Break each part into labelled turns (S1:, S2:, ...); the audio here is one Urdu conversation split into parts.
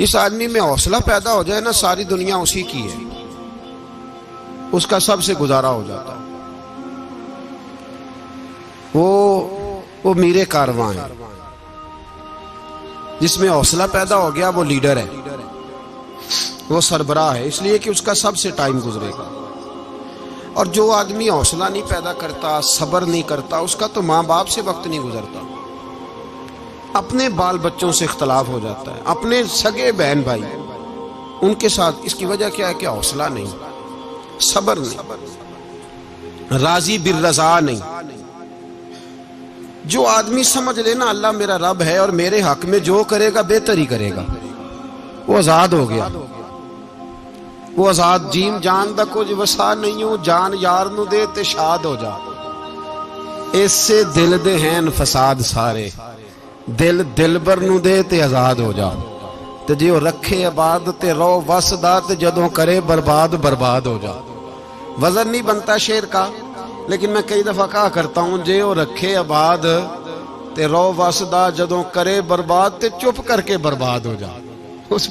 S1: جس آدمی میں حوصلہ پیدا ہو جائے نا، ساری دنیا اسی کی ہے، اس کا سب سے گزارا ہو جاتا ہے۔ وہ میرے کارواں ہے۔ جس میں حوصلہ پیدا ہو گیا وہ لیڈر ہے، وہ سربراہ ہے، اس لیے کہ اس کا سب سے ٹائم گزرے گا۔ اور جو آدمی حوصلہ نہیں پیدا کرتا، صبر نہیں کرتا، اس کا تو ماں باپ سے وقت نہیں گزرتا، اپنے بال بچوں سے اختلاف ہو جاتا ہے، اپنے سگے بہن بھائی ان کے ساتھ۔ اس کی وجہ کیا ہے کہ حوصلہ نہیں، صبر نہیں، راضی بالرضا نہیں۔ جو آدمی سمجھ لینا اللہ میرا رب ہے اور میرے حق میں جو کرے گا بہتر ہی کرے گا، وہ آزاد ہو گیا۔ وہ آزاد جیم جان دا کچھ وسا نہیں ہوں، جان یار نو دے تے شاد ہو جا، اس سے دل دے ہیں فساد سارے، دل دلبر نو دے تے آزاد ہو جا، تے جیو رکھے آباد تے رو وسدا، تے جدوں کرے برباد برباد ہو جا۔ وزن نہیں بنتا شعر کا، لیکن میں کئی دفعہ کہا کرتا ہوں، جے وہ رکھے آباد تے رو وسدا، جدوں کرے برباد تے چپ کر کے برباد ہو جا۔ اس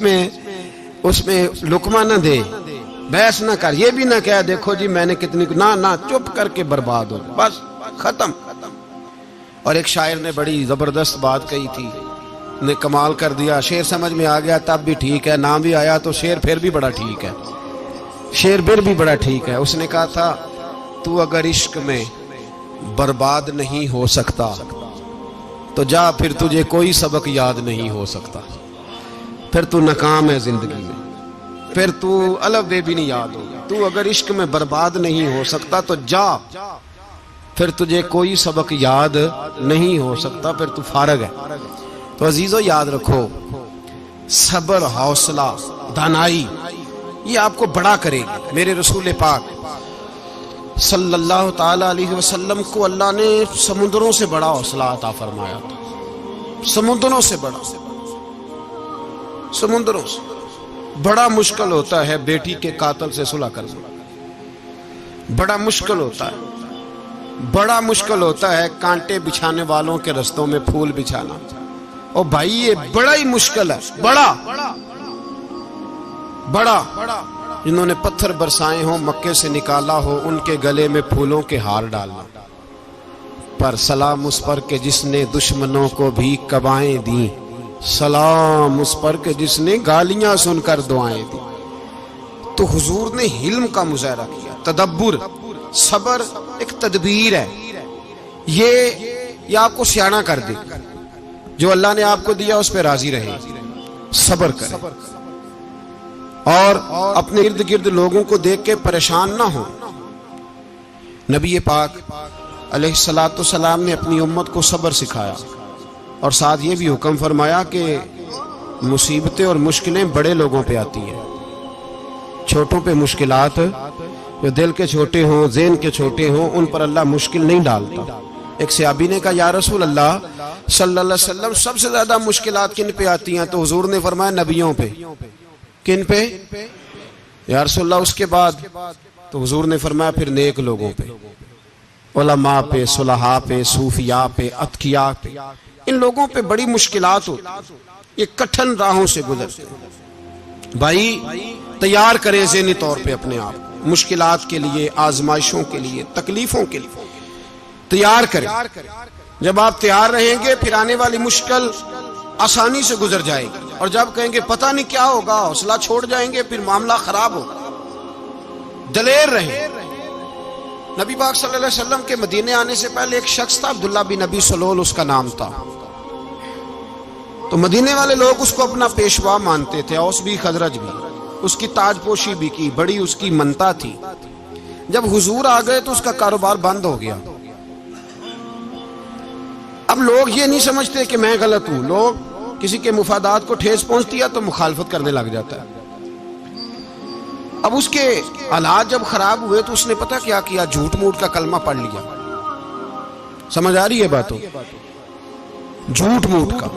S1: میں لقمہ نہ دے، بحث نہ کر، یہ بھی نہ کہہ دیکھو جی میں نے کتنی، نہ چپ کر کے برباد ہو جا، بس ختم۔ اور ایک شاعر نے بڑی زبردست بات کہی تھی، نے کمال کر دیا، شعر سمجھ میں آ گیا تب بھی ٹھیک ہے، نہ بھی آیا تو شعر پھر بھی بڑا ٹھیک ہے، شعر پھر بھی بڑا ٹھیک ہے۔ اس نے کہا تھا، تو اگر عشق میں برباد نہیں ہو سکتا تو جا، پھر تجھے کوئی سبق یاد نہیں ہو سکتا، پھر تو ناکام ہے زندگی میں، پھر تو الف بے بھی نہیں یاد ہوگا۔ تو اگر عشق میں برباد نہیں ہو سکتا تو جا، پھر تجھے کوئی سبق یاد نہیں ہو سکتا، پھر تو فارغ ہے۔ تو عزیزو یاد رکھو، صبر، حوصلہ، دانائی، یہ آپ کو بڑا کرے گی۔ میرے رسول پاک صلی اللہ تعالی علیہ وسلم کو اللہ نے سمندروں سے بڑا حوصلہ عطا فرمایا تھا، سمندروں سے بڑا، سمندروں سے بڑا مشکل ہوتا ہے بیٹی کے قاتل سے صلح کرنا، بڑا مشکل ہوتا ہے، بڑا مشکل ہوتا ہے کانٹے بچھانے والوں کے رستوں میں پھول بچھانا۔ او بھائی یہ بڑا ہی مشکل ہے، بڑا بڑا۔ جنہوں نے پتھر برسائے ہوں، مکے سے نکالا ہو، ان کے گلے میں پھولوں کے ہار ڈالنا، پر سلام اس پر کہ جس نے دشمنوں کو بھی قبائیں دیں، سلام اس پر کہ جس نے گالیاں سن کر دعائیں دی۔ تو حضور نے حلم کا مظاہرہ کیا، تدبر، صبر ایک تدبیر ہے، یہ آپ کو سیاںہ کر دے، جو اللہ نے آپ کو دیا اس پہ راضی رہے، صبر کرے، اور اپنے ارد گرد لوگوں کو دیکھ کے پریشان نہ ہو۔ نبی پاک علیہ السلام نے اپنی امت کو صبر سکھایا، اور ساتھ یہ بھی حکم فرمایا کہ مصیبتیں اور مشکلیں بڑے لوگوں پہ آتی ہیں، چھوٹوں پہ مشکلات، جو دل کے چھوٹے ہوں، ذہن کے چھوٹے ہوں، ان پر اللہ مشکل نہیں ڈالتا۔ ایک صحابی نے کہا، یا رسول اللہ صلی اللہ علیہ وسلم، سب سے زیادہ مشکلات کن پہ آتی ہیں؟ تو حضور نے فرمایا نبیوں پہ۔ کن پہ؟ یا رسول اللہ اس کے بعد؟ تو حضور نے فرمایا پھر نیک لوگوں پہ، علماء پہ، صلحاء پہ، صوفیاء پہ، اتقیاء پہ، ان لوگوں پہ بڑی مشکلات ہوتی، یہ کٹھن راہوں سے گزرتے ہیں۔ بھائی تیار کریں ذہنی طور پہ اپنے آپ مشکلات کے لیے، آزمائشوں کے لیے، تکلیفوں کے لیے تیار کریں۔ جب آپ تیار رہیں گے پھر آنے والی مشکل آسانی سے گزر جائے گی، اور جب کہیں گے پتہ نہیں کیا ہوگا، حوصلہ چھوڑ جائیں گے، پھر معاملہ خراب ہوگا۔ دلیر رہیں۔ نبی پاک صلی اللہ علیہ وسلم کے مدینے آنے سے پہلے ایک شخص تھا، عبداللہ بن ابی سلول اس کا نام تھا، تو مدینے والے لوگ اس کو اپنا پیشوا مانتے تھے، اوس بھی خزرج بھی، اس کی تاج پوشی بھی کی، بڑی اس کی منتا تھی۔ جب حضور آ گئے تو اس کا کاروبار بند ہو گیا۔ اب لوگ یہ نہیں سمجھتے کہ میں غلط ہوں، لوگ کسی کے مفادات کو ٹھیس پہنچتی ہے تو مخالفت کرنے لگ جاتا ہے۔ اب اس کے حالات جب خراب ہوئے تو اس نے پتہ کیا کیا، جھوٹ موٹ کا کلمہ پڑھ لیا۔ سمجھ آ رہی ہے باتوں؟ جھوٹ موٹ کا،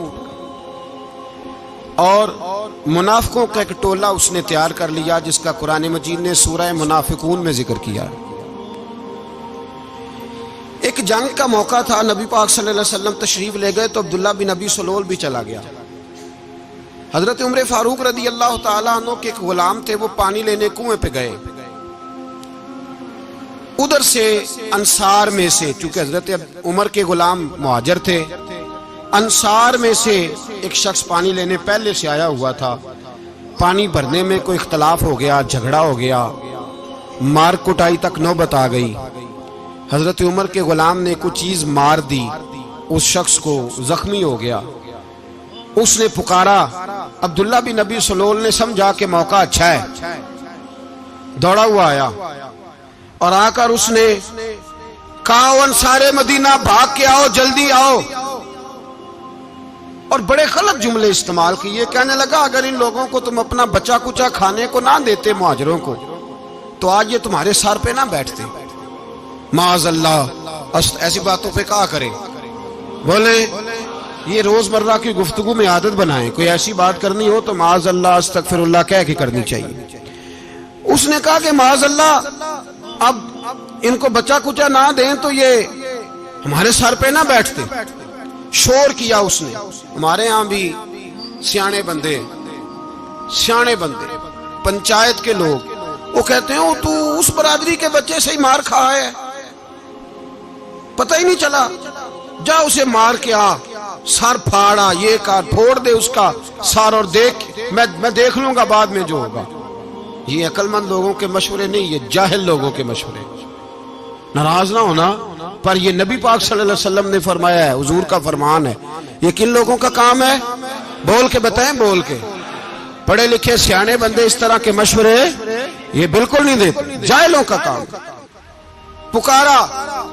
S1: اور منافقوں کا ایک ٹولہ اس نے تیار کر لیا، جس کا قرآن مجید نے سورہ منافقون میں ذکر کیا۔ ایک جنگ کا موقع تھا، نبی پاک صلی اللہ علیہ وسلم تشریف لے گئے تو عبداللہ بن ابی سلول بھی چلا گیا۔ حضرت عمر فاروق رضی اللہ تعالیٰ عنہ کے ایک غلام تھے، وہ پانی لینے کنویں پہ گئے، ادھر سے انصار میں سے، چونکہ حضرت عمر کے غلام مہاجر تھے، انصار میں سے ایک شخص پانی لینے پہلے سے آیا ہوا تھا، پانی بھرنے میں کوئی اختلاف ہو گیا، جھگڑا ہو گیا، مار کٹائی تک نوبت آ گئی۔ حضرت عمر کے غلام نے کچھ چیز مار دی، اس شخص کو زخمی ہو گیا، اس نے پکارا، عبداللہ بن ابی سلول نے سمجھا کہ موقع اچھا ہے، دوڑا ہوا آیا اور آ کر اس نے کہا، انصار مدینہ بھاگ کے آؤ، جلدی آؤ، اور بڑے غلط جملے استعمال کیے، کہنے لگا اگر ان لوگوں کو تم اپنا بچا کچا کھانے کو نہ دیتے مہاجروں کو تو آج یہ تمہارے سر پہ نہ بیٹھتے۔ معاذ اللہ، ایسی باتوں پہ کہا کرے، بولے یہ روزمرہ کی گفتگو میں عادت بنائیں، کوئی ایسی بات کرنی ہو تو معاذ اللہ استغفر اللہ کہہ کے کرنی چاہیے۔ اس نے کہا کہ معاذ اللہ اب ان کو بچا کچا نہ دیں تو یہ ہمارے سر پہ نہ بیٹھتے۔ شور کیا اس نے۔ ہمارے ہاں بھی سیانے بندے پنچایت کے لوگ وہ کہتے ہیں تو اس برادری کے بچے سے ہی مار کھا ہے، پتہ ہی نہیں چلا، جا اسے مار کے آ، سر پھاڑا، یہ کہا پھوڑ دے اس کا سر اور دیکھ میں دیکھ لوں گا بعد میں جو ہوگا۔ یہ عقل مند لوگوں کے مشورے نہیں، یہ جاہل لوگوں کے مشورے۔ ناراض نہ ہونا، پر یہ نبی پاک صلی اللہ علیہ وسلم نے فرمایا ہے، حضور کا فرمان ہے۔ یہ کن لوگوں کا کام ہے؟ بول کے بتائیں، بول کے۔ پڑھے لکھے سیانے بندے اس طرح کے مشورے یہ بالکل نہیں دیتے، جاہلوں کا کام۔ پکارا،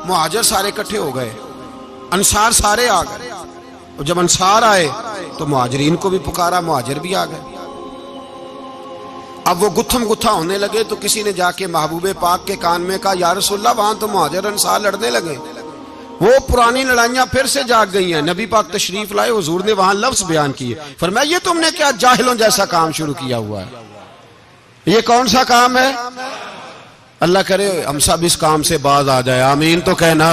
S1: مہاجر سارے اکٹھے ہو گئے، انصار سارے آ گئے، اور جب انصار آئے تو مہاجرین کو بھی پکارا، مہاجر بھی آ گئے۔ اب وہ گتھم گتھا ہونے لگے تو کسی نے جا کے محبوب پاک کے کان میں کہا، یا رسول اللہ وہاں تو مہاجر انصار لڑنے لگے، وہ پرانی لڑائیاں پھر سے جاگ گئی ہیں۔ نبی پاک تشریف لائے، حضور نے وہاں لفظ بیان کیے، فرمایا یہ تم نے کیا جاہلوں جیسا کام شروع کیا ہوا ہے؟ یہ کون سا کام ہے؟ اللہ کرے ہم سب اس کام سے باز آ جائے، آمین تو کہنا۔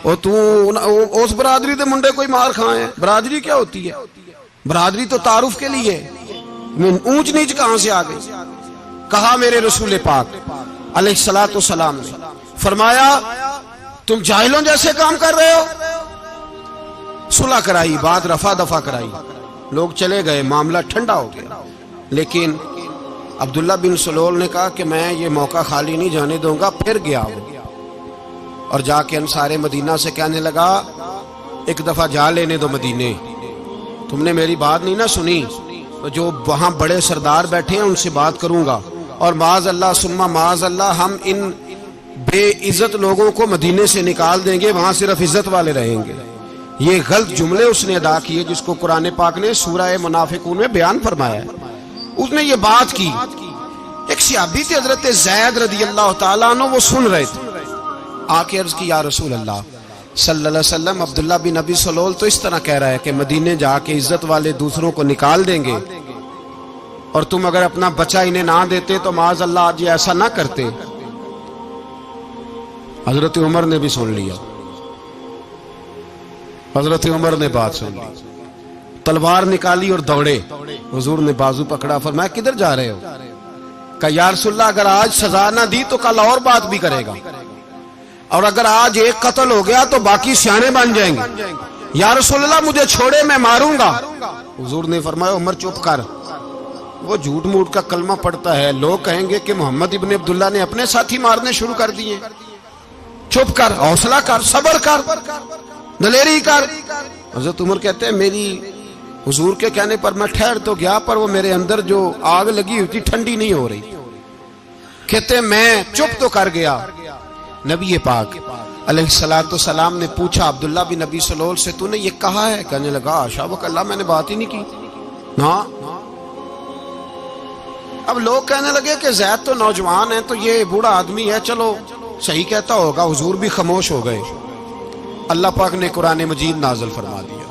S1: اس برادری دے منڈے کوئی مار کھائے، برادری کیا ہوتی ہے؟ برادری تو تعارف کے لیے، اونچ نیچ کہاں سے آ گئی؟ کہا میرے رسول پاک علیہ الصلوۃ والسلام نے، فرمایا تم جاہلوں جیسے کام کر رہے ہو۔ صلح کرائی، بات رفع دفع کرائی، لوگ چلے گئے، معاملہ ٹھنڈا ہو گیا۔ لیکن عبداللہ بن سلول نے کہا کہ میں یہ موقع خالی نہیں جانے دوں گا۔ پھر گیا وہ اور جا کے انصار مدینہ سے کہنے لگا، ایک دفعہ جا لینے دو مدینے، تم نے میری بات نہیں نہ سنی تو جو وہاں بڑے سردار بیٹھے ہیں ان سے بات کروں گا، اور معاذ اللہ ثم معاذ اللہ ہم ان بے عزت لوگوں کو مدینے سے نکال دیں گے، وہاں صرف عزت والے رہیں گے۔ یہ غلط جملے اس نے ادا کیے جس کو قرآن پاک نے سورہ منافقون میں بیان فرمایا ہے۔ اس نے یہ بات کی، ایک صحابی تھے حضرت زید رضی اللہ تعالیٰ عنہ، وہ سن رہے تھے، آ کے عرض کی، یا رسول اللہ صلی اللہ علیہ وسلم عبداللہ بن ابی سلول تو اس طرح کہہ رہا ہے کہ مدینے جا کے عزت والے دوسروں کو نکال دیں گے، اور تم اگر اپنا بچہ انہیں نہ دیتے تو معاذ اللہ آج یہ ایسا نہ کرتے۔ حضرت عمر نے بھی سن لیا، حضرت عمر نے بات سن لی، تلوار نکالی اور دوڑے۔ حضور نے بازو پکڑا، فرمایا کدھر جا رہے ہو؟ کہا یا رسول اللہ اگر آج سزا نہ دی تو کل اور بات بھی کرے گا، اور اگر آج ایک قتل ہو گیا تو باقی سیانے بن جائیں گے۔ یا رسول اللہ مجھے چھوڑے، میں ماروں گا۔ حضور نے فرمایا عمر چپ کر، وہ جھوٹ موٹ کا کلمہ پڑھتا ہے، لوگ کہیں گے کہ محمد ابن عبداللہ نے اپنے ساتھی مارنے شروع کر دیے، چپ کر، حوصلہ کر، صبر کر، دلیری کر۔ حضرت عمر کہتے ہیں میری حضور کے کہنے پر میں ٹھہر تو گیا، پر وہ میرے اندر جو آگ لگی ہوئی تھی ٹھنڈی نہیں ہو رہی۔ کہتے ہیں میں چپ تو کر گیا۔ نبی پاک علیہ الصلوۃ والسلام نے پوچھا عبداللہ بن ابی سلول سے، تو نے یہ کہا ہے؟ کہنے لگا حاشا وکلا، میں نے بات ہی نہیں کی۔ ہاں، اب لوگ کہنے لگے کہ زید تو نوجوان ہے تو یہ بوڑھا آدمی ہے، چلو صحیح کہتا ہوگا۔ حضور بھی خاموش ہو گئے۔ اللہ پاک نے قرآن مجید نازل فرما دیا،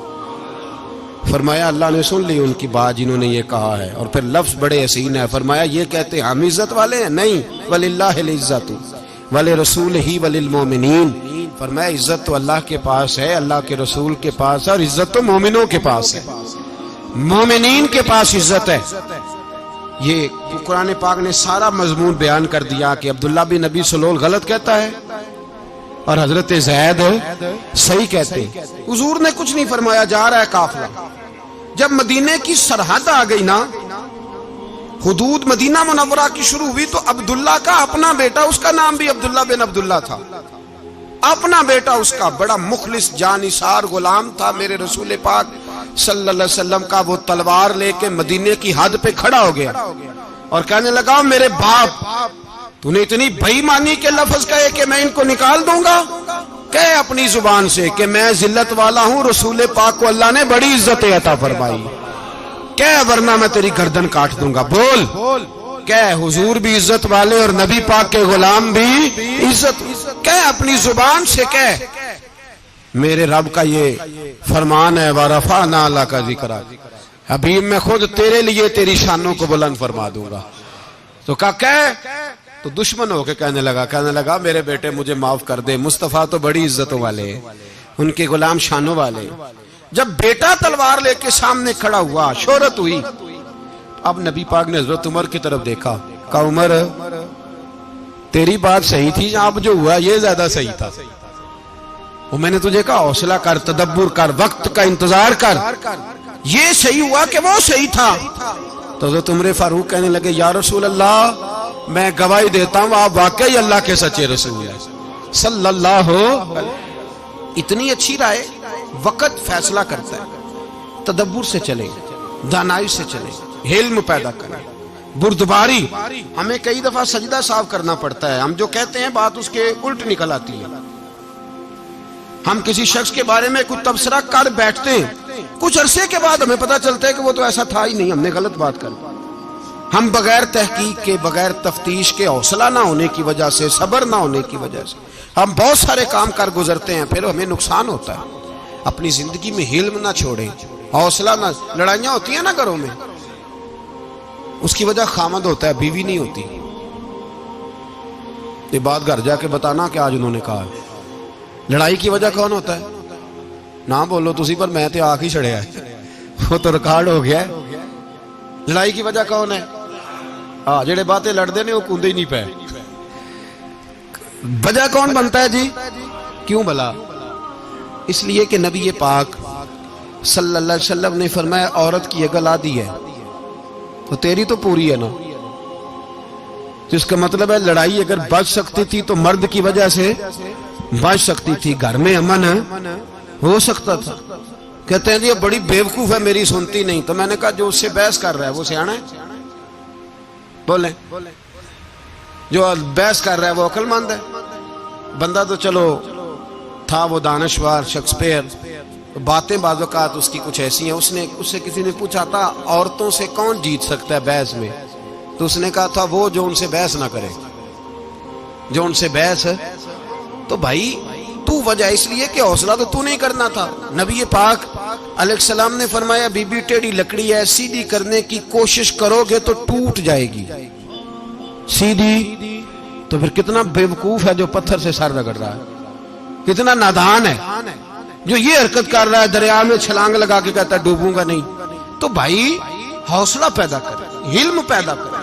S1: فرمایا اللہ نے سن لی ان کی بات جنہوں نے یہ کہا ہے، اور پھر لفظ بڑے حسین ہے، فرمایا یہ کہتے ہم عزت والے ہیں؟ نہیں، وللہ العزت ولرسولہ وللمؤمنین، فرمایا عزت تو اللہ کے پاس ہے، اللہ کے رسول کے پاس ہے، اور عزت تو مومنوں کے پاس ہے۔ مومنین کے پاس عزت ہے. یہ قرآن پاک نے سارا مضمون بیان کر دیا کہ عبداللہ بن نبی سلول غلط کہتا ہے اور حضرت زید صحیح کہتے ہیں. حضور نے کچھ نہیں فرمایا، جا رہا ہے قافلہ. جب مدینے کی سرحد آ گئی نا، حدود مدینہ منورہ کی شروع ہوئی، تو عبداللہ کا اپنا بیٹا، اس کا نام بھی عبداللہ بن عبداللہ تھا، اپنا بیٹا اس کا بڑا مخلص جانثار غلام تھا میرے رسول پاک صلی اللہ علیہ وسلم کا. وہ تلوار لے کے مدینے کی حد پہ کھڑا ہو گیا اور کہنے لگا میرے باپ، تو نے اتنی بے ایمانی کے لفظ کہے کہ میں ان کو نکال دوں گا؟ کہے اپنی زبان سے کہ میں ذلت والا ہوں، رسول پاک کو اللہ نے بڑی عزت عطا فرمائی، کہے ورنہ میں تیری گردن کاٹ دوں گا. بول. کہے حضور بھی عزت والے اور نبی پاک کے غلام بھی عزت. کہے اپنی زبان سے کہے میرے رب کا یہ فرمان ہے وَرَفَعْنَا لَكَ ذِكْرَكَ، حبیب میں خود تیرے لیے تیری شانوں کو بلند فرما دوں گا. تو کہے تو دشمن ہو کے کہنے لگا میرے بیٹے مجھے معاف کر دے، مصطفیٰ تو بڑی عزتوں والے ہیں، ان کے غلام شانوں والے. جب بیٹا تلوار لے کے سامنے کھڑا ہوا، شہرت ہوئی، اب نبی پاک نے حضرت عمر کی طرف دیکھا، کہا عمر تیری بات صحیح تھی، اب جو ہوا یہ زیادہ صحیح تھا. وہ میں نے تجھے کہا حوصلہ کر، تدبر کر، وقت کا انتظار کر، یہ صحیح ہوا کہ وہ صحیح تھا. تو حضرت عمر فاروق کہنے لگے یا رسول اللہ میں گواہی دیتا ہوں آپ واقعی اللہ کے سچے رسول ہیں صلی اللہ. اتنی اچھی رائے. وقت فیصلہ کرتا ہے، تدبر سے چلے، دانائی سے چلے، علم پیدا کریں، بردباری. ہمیں کئی دفعہ سجدہ صاف کرنا پڑتا ہے، ہم جو کہتے ہیں بات اس کے الٹ نکل آتی ہے. ہم کسی شخص کے بارے میں کوئی تبصرہ کر بیٹھتے ہیں، کچھ عرصے کے بعد ہمیں پتہ چلتا ہے کہ وہ تو ایسا تھا ہی نہیں، ہم نے غلط بات کر. ہم بغیر تحقیق کے، بغیر تفتیش کے، حوصلہ نہ ہونے کی وجہ سے، صبر نہ ہونے کی وجہ سے ہم بہت سارے کام کر گزرتے ہیں، پھر ہمیں نقصان ہوتا ہے. اپنی زندگی میں حلم نہ چھوڑیں، حوصلہ نہ. لڑائیاں ہوتی ہیں نا گھروں میں، اس کی وجہ خامد ہوتا ہے، بیوی نہیں ہوتی. یہ بات گھر جا کے بتانا کہ آج انہوں نے کہا. لڑائی کی وجہ کون ہوتا ہے؟ نہ بولو تسی، پر میں تو آنکھ ہی چڑھیا ہے، وہ تو ریکارڈ ہو گیا ہے. لڑائی کی وجہ کون ہے؟ جڑے باتیں لڑتے ہیں وہ کندے ہی نہیں پے. وجہ کون بنتا ہے جی؟ کیوں بلا؟ اس لیے کہ نبی پاک صلی اللہ علیہ وسلم نے فرمایا عورت کی اگل آدھی ہے تو تیری تو پوری ہے نا. جس کا مطلب ہے لڑائی اگر بچ سکتی تھی تو مرد کی وجہ سے بچ سکتی تھی، گھر میں امن ہو سکتا تھا. کہتے ہیں جی بڑی بیوقوف ہے میری سنتی نہیں. تو میں نے کہا جو اس سے بحث کر رہا ہے وہ سیانا ہے؟ بولیں. جو بحث کر رہا ہے وہ عقل مند ہے؟ بندہ تو چلو تھا وہ دانشور شیکسپیئر، باتیں بعض اوقات اس کی کچھ ایسی ہیں. اس سے کسی نے پوچھا تھا عورتوں سے کون جیت سکتا ہے بحث میں، تو اس نے کہا تھا وہ جو ان سے بحث نہ کرے، جو ان سے بحث. تو بھائی تو وجہ اس لیے کہ حوصلہ تو نہیں کرنا تھا. نبی پاک علیہ السلام نے فرمایا بی بی ٹیڑھی لکڑی ہے، سیدھی کرنے کی کوشش کرو گے تو ٹوٹ جائے گی. سیدھی تو پھر کتنا بیوقوف ہے جو پتھر سے سر رگڑ رہا ہے، کتنا نادان ہے جو یہ حرکت کر رہا ہے، دریا میں چھلانگ لگا کے کہتا ہے ڈوبوں گا نہیں. تو بھائی حوصلہ پیدا کرے، علم پیدا کرے.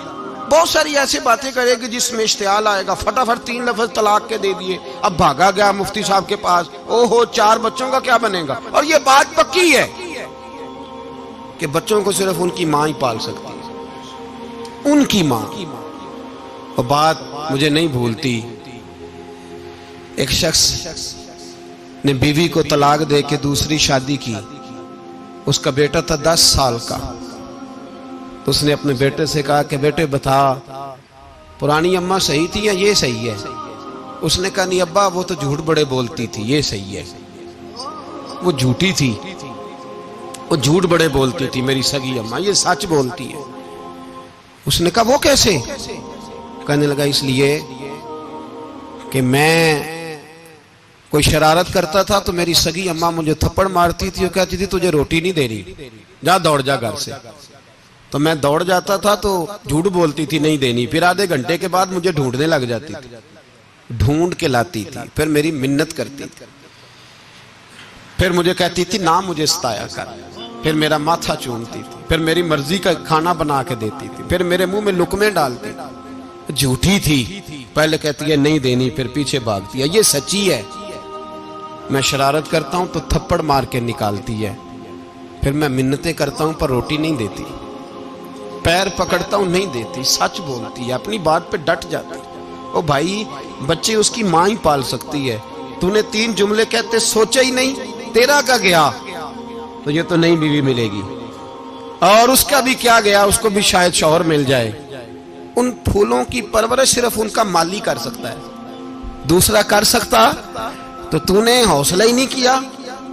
S1: بہت ساری ایسی باتیں کرے گی جس میں اشتعال آئے گا. فٹافٹ 3 لفظ طلاق کے دے دیے، اب بھاگا گیا مفتی صاحب کے پاس، او ہو 4 بچوں کا کیا بنے گا. اور یہ بات پکی ہے کہ بچوں کو صرف ان کی ماں ہی پال سکتی ہے، ان کی ماں. اور بات مجھے نہیں بھولتی، ایک شخص نے بیوی کو طلاق دے کے دوسری شادی کی. اس کا بیٹا تھا 10 سال کا. تو اس نے اپنے بیٹے سے کہا کہ بیٹے بتا پرانی اماں صحیح تھی یا یہ صحیح ہے؟ اس نے کہا نہیں ابا وہ تو جھوٹ بڑے بولتی تھی، یہ صحیح ہے. وہ جھوٹی تھی، وہ جھوٹ بڑے بولتی تھی میری سگی اماں، یہ سچ بولتی ہے. اس نے کہا وہ کیسے؟ کہنے لگا اس لیے کہ میں کوئی شرارت کرتا تھا تو میری سگی اماں مجھے تھپڑ مارتی تھی، وہ کہتی تھی تجھے روٹی نہیں دے رہی، جا دوڑ جا گھر سے. تو میں دوڑ جاتا تھا تو جھوٹ بولتی تھی نہیں دینی، پھر آدھے گھنٹے کے بعد مجھے ڈھونڈنے لگ جاتی تھی، ڈھونڈ کے لاتی تھی، پھر میری منت کرتی تھی، پھر مجھے کہتی تھی نہ مجھے ستایا کر، پھر میرا ماتھا چومتی تھی، پھر میری مرضی کا کھانا بنا کے دیتی تھی، پھر میرے منہ میں لقمے ڈالتی تھی۔ جھوٹی تھی، پہلے کہتی ہے نہیں دینی، پھر پیچھے بھاگتی ہے۔ یہ سچی ہے، میں شرارت کرتا ہوں تو تھپڑ مار کے نکالتی ہے، پھر میں منتیں کرتا ہوں پر روٹی نہیں دیتی، پیر پکڑتا ہوں نہیں دیتی، سچ بولتی ہے، اپنی بات پہ ڈٹ جاتی۔ او بھائی، بچے اس کی ماں ہی پال سکتی ہے، تو نے 3 جملے کہتے سوچا ہی نہیں، تیرا کا گیا تو یہ تو نئی بیوی ملے گی، اور اس کا بھی کیا گیا، اس کو بھی شاید شوہر مل جائے۔ ان پھولوں کی پرورش صرف ان کا مالی کر سکتا ہے، دوسرا کر سکتا؟ تو نے حوصلہ ہی نہیں کیا۔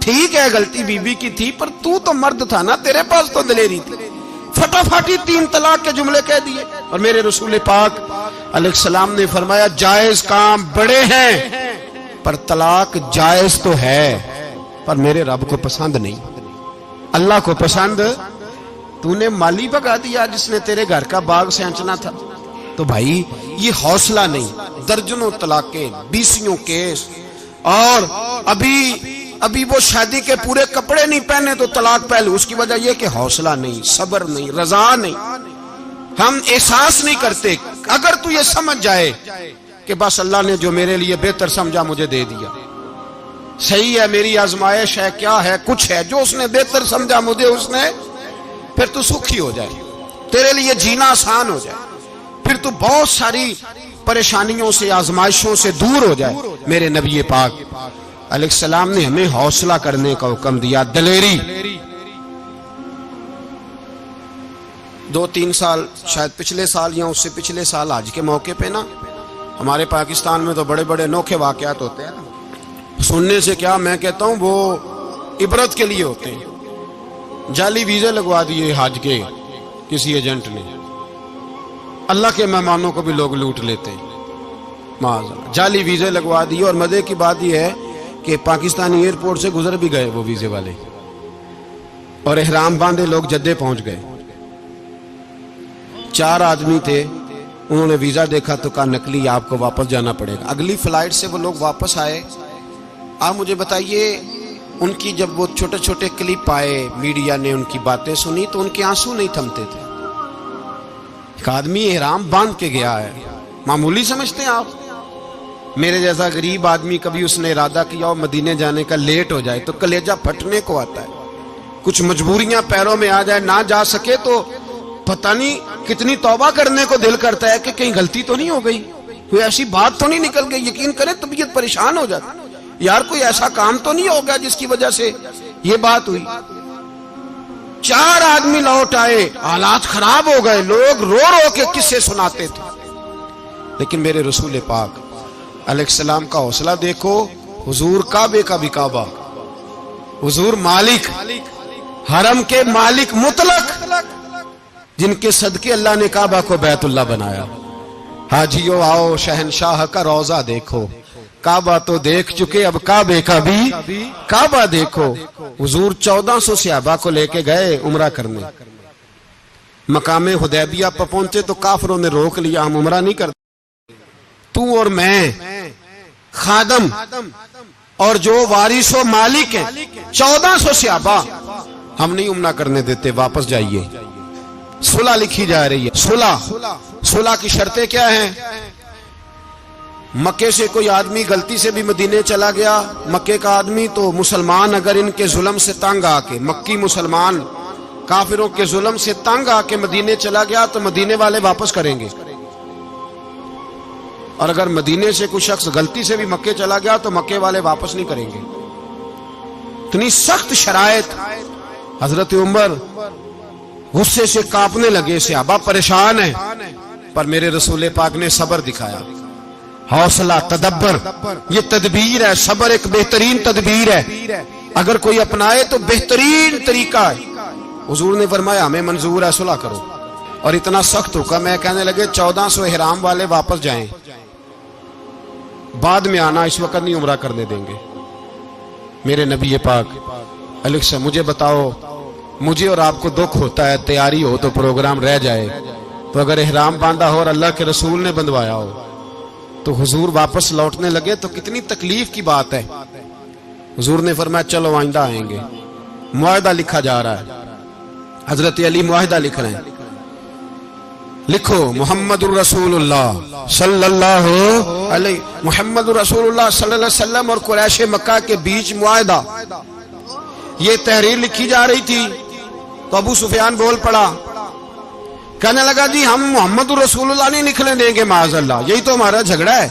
S1: ٹھیک ہے غلطی بی بی کی تھی، پر تو مرد تھا نا، تیرے پاس تو دلیری تھی، فٹافٹی 3 طلاق کے جملے کہہ دیے۔ اور میرے رسول پاک علیہ السلام نے فرمایا جائز کام بڑے ہیں، پر طلاق جائز تو ہے، پر میرے رب کو پسند نہیں، اللہ کو پسند۔ تو نے مالی بگا دیا جس نے تیرے گھر کا باغ سینچنا تھا۔ تو بھائی یہ حوصلہ نہیں، درجنوں طلاقیں، 20 کیس، اور ابھی وہ شادی کے پورے کپڑے نہیں پہنے تو طلاق پہلے۔ اس کی وجہ یہ کہ حوصلہ نہیں، صبر نہیں، رضا نہیں، ہم احساس نہیں کرتے۔ اگر تو یہ سمجھ جائے کہ بس اللہ نے جو میرے لیے بہتر سمجھا مجھے دے دیا، صحیح ہے، میری آزمائش ہے، کیا ہے، کچھ ہے جو اس نے بہتر سمجھا مجھے، اس نے، پھر تو سکھی ہو جائے، تیرے لیے جینا آسان ہو جائے، پھر تو بہت ساری پریشانیوں سے، آزمائشوں سے دور ہو جائے۔ میرے نبی پاک علیہ السلام نے ہمیں حوصلہ کرنے کا حکم دیا، دلیری۔ 2-3 سال، شاید پچھلے سال یا اس سے پچھلے سال حج کے موقع پہ نا، ہمارے پاکستان میں تو بڑے بڑے انوکھے واقعات ہوتے ہیں، سننے سے کیا، میں کہتا ہوں وہ عبرت کے لیے ہوتے ہیں۔ جعلی ویزے لگوا دیے حج کے کسی ایجنٹ نے، اللہ کے مہمانوں کو بھی لوگ لوٹ لیتے ہیں، معاذ، جعلی ویزے لگوا دیے۔ اور مزے کی بات یہ ہے کہ پاکستانی ایئرپورٹ سے گزر بھی گئے وہ ویزے والے، اور احرام باندھے لوگ جدے پہنچ گئے۔ 4 آدمی تھے، انہوں نے ویزا دیکھا تو کہا نقلی، آپ کو واپس جانا پڑے گا۔ اگلی فلائٹ سے وہ لوگ واپس آئے۔ آپ مجھے بتائیے، ان کی جب وہ چھوٹے چھوٹے کلپ آئے، میڈیا نے ان کی باتیں سنی تو ان کے آنسو نہیں تھمتے تھے۔ ایک آدمی احرام باندھ کے گیا ہے، معمولی سمجھتے ہیں آپ؟ میرے جیسا غریب آدمی کبھی اس نے ارادہ کیا ہو مدینے جانے کا، لیٹ ہو جائے تو کلیجہ پھٹنے کو آتا ہے، کچھ مجبوریاں پیروں میں آ جائے، نہ جا سکے تو پتہ نہیں کتنی توبہ کرنے کو دل کرتا ہے کہ کہیں غلطی تو نہیں ہو گئی، کوئی ایسی بات تو نہیں نکل گئی۔ یقین کریں طبیعت پریشان ہو جاتی، یار کوئی ایسا کام تو نہیں ہو گیا جس کی وجہ سے یہ بات ہوئی۔ 4 آدمی لوٹ آئے، حالات خراب ہو گئے، لوگ رو رو کے قصے سناتے تھے، لیکن میرے رسول پاک علیہ السلام کا حوصلہ دیکھو۔ حضور کعبے کا بھی کعبہ، حضور مالک، حرم کے مالک مطلق، جن کے صدقے اللہ نے کعبہ کو بیت اللہ بنایا۔ حاجیو آؤ شہنشاہ کا روضہ دیکھو، کعبہ تو دیکھ چکے، اب کعبے کا بھی کعبہ دیکھو۔ حضور 1400 صحابہ کو لے کے گئے عمرہ کرنے، مقام حدیبیہ پر پہنچے تو کافروں نے روک لیا، ہم عمرہ نہیں کرتے، تو اور میں خادم اور جو وارث و مالک ہیں 1400 صحابہ، ہم نہیں عمرہ کرنے دیتے، واپس جائیے۔ صلح لکھی جا رہی ہے، صلح کی شرطیں کیا ہیں؟ مکے سے کوئی آدمی غلطی سے بھی مدینے چلا گیا، مکے کا آدمی، تو مسلمان اگر ان کے ظلم سے تنگ آ کے، مکی مسلمان کافروں کے ظلم سے تنگ آ کے مدینے چلا گیا تو مدینے والے واپس کریں گے، اور اگر مدینے سے کوئی شخص غلطی سے بھی مکے چلا گیا تو مکے والے واپس نہیں کریں گے۔ اتنی سخت شرائط۔ حضرت عمر غصے سے کانپنے لگے، صحابہ پریشان ہیں، پر میرے رسول پاک نے صبر دکھایا، حوصلہ، تدبر، یہ تدبیر ہے۔ صبر ایک بہترین تدبیر ہے، اگر کوئی اپنائے تو بہترین طریقہ ہے۔ حضور نے فرمایا ہمیں منظور ہے، صلح کرو، اور اتنا سخت حکم ہے، کہنے لگے 1400 احرام والے واپس جائیں، بعد میں آنا، اس وقت نہیں عمرہ کرنے دیں گے۔ میرے نبی پاک علیہ السلام، مجھے بتاؤ، مجھے اور آپ کو دکھ ہوتا ہے تیاری ہو تو پروگرام رہ جائے، تو اگر احرام باندھا ہو اور اللہ کے رسول نے بندھوایا ہو تو حضور واپس لوٹنے لگے تو کتنی تکلیف کی بات ہے۔ حضور نے فرمایا چلو آئندہ آئیں گے، معاہدہ لکھا جا رہا ہے، حضرت علی معاہدہ لکھ رہے ہیں، لکھو محمد الرسول اللہ صلی اللہ علیہ محمد الرسول اللہ صلی اللہ علیہ وسلم اور قریش مکہ کے بیچ معاہدہ. یہ تحریر لکھی جا رہی تھی تو ابو سفیان بول پڑا، کہنے لگا جی ہم محمد الرسول اللہ نہیں لکھنے دیں گے معاذ اللہ، یہی تو ہمارا جھگڑا ہے.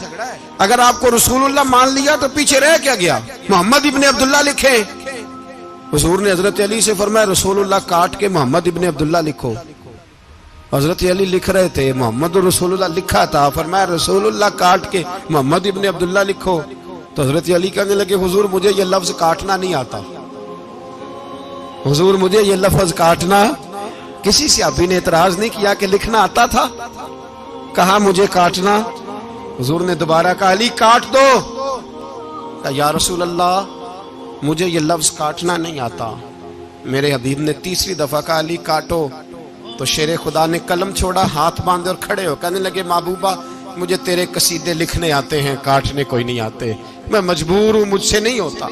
S1: اگر آپ کو رسول اللہ مان لیا تو پیچھے رہ کیا گیا، محمد ابن عبداللہ لکھیں. حضور نے حضرت علی سے فرمایا رسول اللہ کاٹ کے محمد ابن عبداللہ لکھو. حضرت علی لکھ رہے تھے، محمد رسول اللہ لکھا تھا، فرمایا رسول اللہ کاٹ کے محمد ابن عبداللہ لکھو. تو حضرت علی کہنے لگے حضور مجھے یہ لفظ کاٹنا نہیں آتا، حضور مجھے یہ لفظ کاٹنا. کسی صحابی نے اعتراض نہیں کیا کہ لکھنا آتا تھا، کہا مجھے کاٹنا. حضور نے دوبارہ کہا علی کاٹ دو. کہا یا رسول اللہ مجھے یہ لفظ کاٹنا نہیں آتا. میرے حبیب نے تیسری دفعہ کہا علی کاٹو. تو شیر خدا نے قلم چھوڑا، ہاتھ باندھے اور کھڑے ہو کہنے لگے محبوبہ مجھے تیرے قصیدے لکھنے آتے ہیں، کاٹنے کوئی نہیں آتے. میں مجبور ہوں، مجھ سے نہیں ہوتا.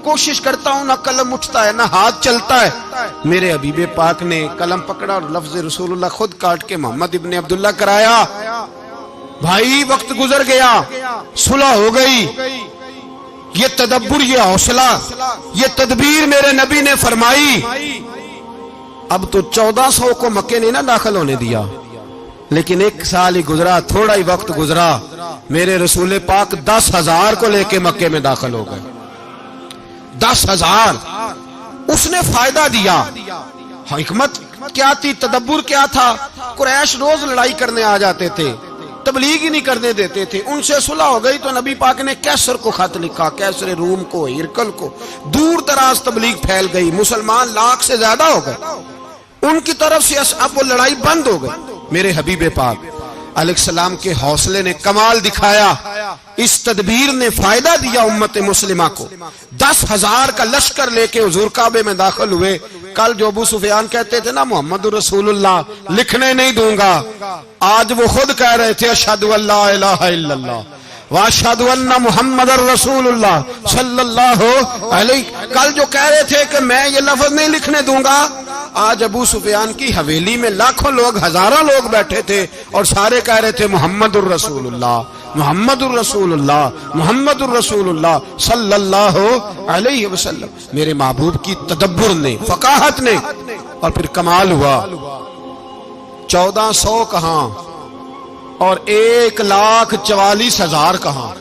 S1: کوشش کرتا ہوں، نہ قلم اٹھتا ہے نہ ہاتھ چلتا ہے. میرے حبیب پاک نے قلم پکڑا اور لفظ رسول اللہ خود کاٹ کے محمد ابن عبداللہ کرایا. بھائی وقت گزر گیا، صلح ہو گئی. یہ تدبر، یہ حوصلہ، یہ تدبیر میرے نبی نے فرمائی. اب تو 1400 کو مکے نے نہ داخل ہونے دیا، لیکن 1 سال ہی گزرا، تھوڑا ہی وقت گزرا، میرے رسول پاک 10,000 کو لے کے مکے میں داخل ہو گئے. 10,000. اس نے فائدہ دیا. حکمت کیا تھی، تدبر کیا تھا؟ قریش روز لڑائی کرنے آ جاتے تھے، تبلیغ ہی نہیں کرنے دیتے تھے. ان سے صلح ہو گئی تو نبی پاک نے کیسر کو خط لکھا، کیسر روم کو، ہرکل کو. دور دراز تبلیغ پھیل گئی، مسلمان 100,000 سے زیادہ ہو گئے. ان کی طرف سے اب وہ لڑائی بند ہو گئی. میرے حبیب پاک علیہ السلام کے حوصلے نے کمال دکھایا. اس تدبیر نے فائدہ دیا امت مسلمہ کو. 10,000 کا لشکر لے کے حضور کعبے میں داخل ہوئے. کل جو ابو سفیان کہتے تھے نا محمد رسول اللہ لکھنے نہیں دوں گا، آج وہ خود کہہ رہے تھے اشہد ان لا الہ الا اللہ واشہد ان محمد رسول اللہ صلی اللہ علیہ. کل جو کہہ رہے تھے کہ میں یہ لفظ نہیں لکھنے دوں گا، آج ابو سفیان کی حویلی میں لاکھوں لوگ، ہزاروں لوگ بیٹھے تھے اور سارے کہہ رہے تھے محمد الرسول اللہ محمد الرسول اللہ محمد الرسول اللہ صلی اللہ علیہ وسلم. میرے محبوب کی تدبر نے، فقاہت نے، اور پھر کمال ہوا. 1400 کہاں اور 1,44,000 کہاں.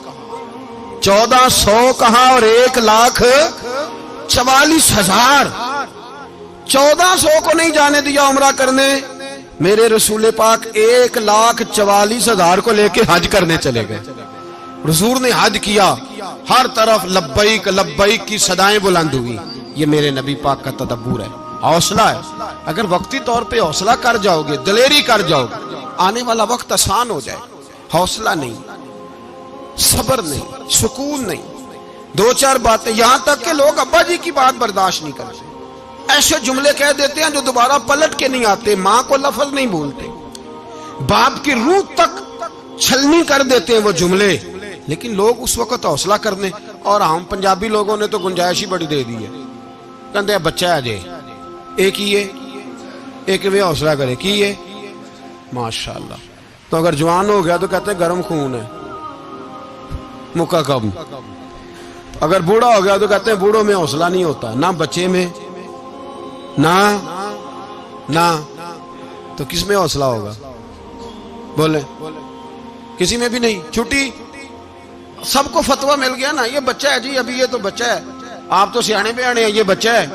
S1: 1400 کہاں اور 1,44,000. 1400 کو نہیں جانے دیا عمرہ کرنے. میرے رسول پاک 1,44,000 کو لے کے حج کرنے چلے گئے. رسول نے حج کیا، ہر طرف لبیک لبیک کی صدائیں بلند ہوئی. یہ میرے نبی پاک کا تدبر ہے، حوصلہ ہے. اگر وقتی طور پہ حوصلہ کر جاؤ گے، دلیری کر جاؤ گے، آنے والا وقت آسان ہو جائے. حوصلہ نہیں، صبر نہیں، سکون نہیں. 2-4 باتیں، یہاں تک کہ لوگ ابا جی کی بات برداشت نہیں کرتے، ایسے جملے کہہ دیتے ہیں جو دوبارہ پلٹ کے نہیں آتے. ماں کو لفظ نہیں بولتے، باپ کی روح تک چھلنی کر دیتے ہیں وہ جملے. لیکن لوگ اس وقت حوصلہ کرنے، اور ہم پنجابی لوگوں نے تو گنجائش ہی بڑی دے دی ہے. کہتے ہیں بچہ ہے جے ایک ہی ہے، ایک بھی حوصلہ کرے کی ہے ماشاءاللہ. تو اگر جوان ہو گیا تو کہتے ہیں گرم خون ہے، مکہ کب. اگر بوڑھا ہو گیا تو کہتے ہیں بوڑھوں میں حوصلہ نہیں ہوتا، نہ بچے میں نہ تو کس میں حوصلہ ہوگا؟ بولے کسی میں بھی نہیں. چھٹی سب کو فتویٰ مل گیا نا، یہ بچہ ہے جی، ابھی یہ تو بچہ ہے، آپ تو سیانے بیانے ہیں، یہ بچہ ہے.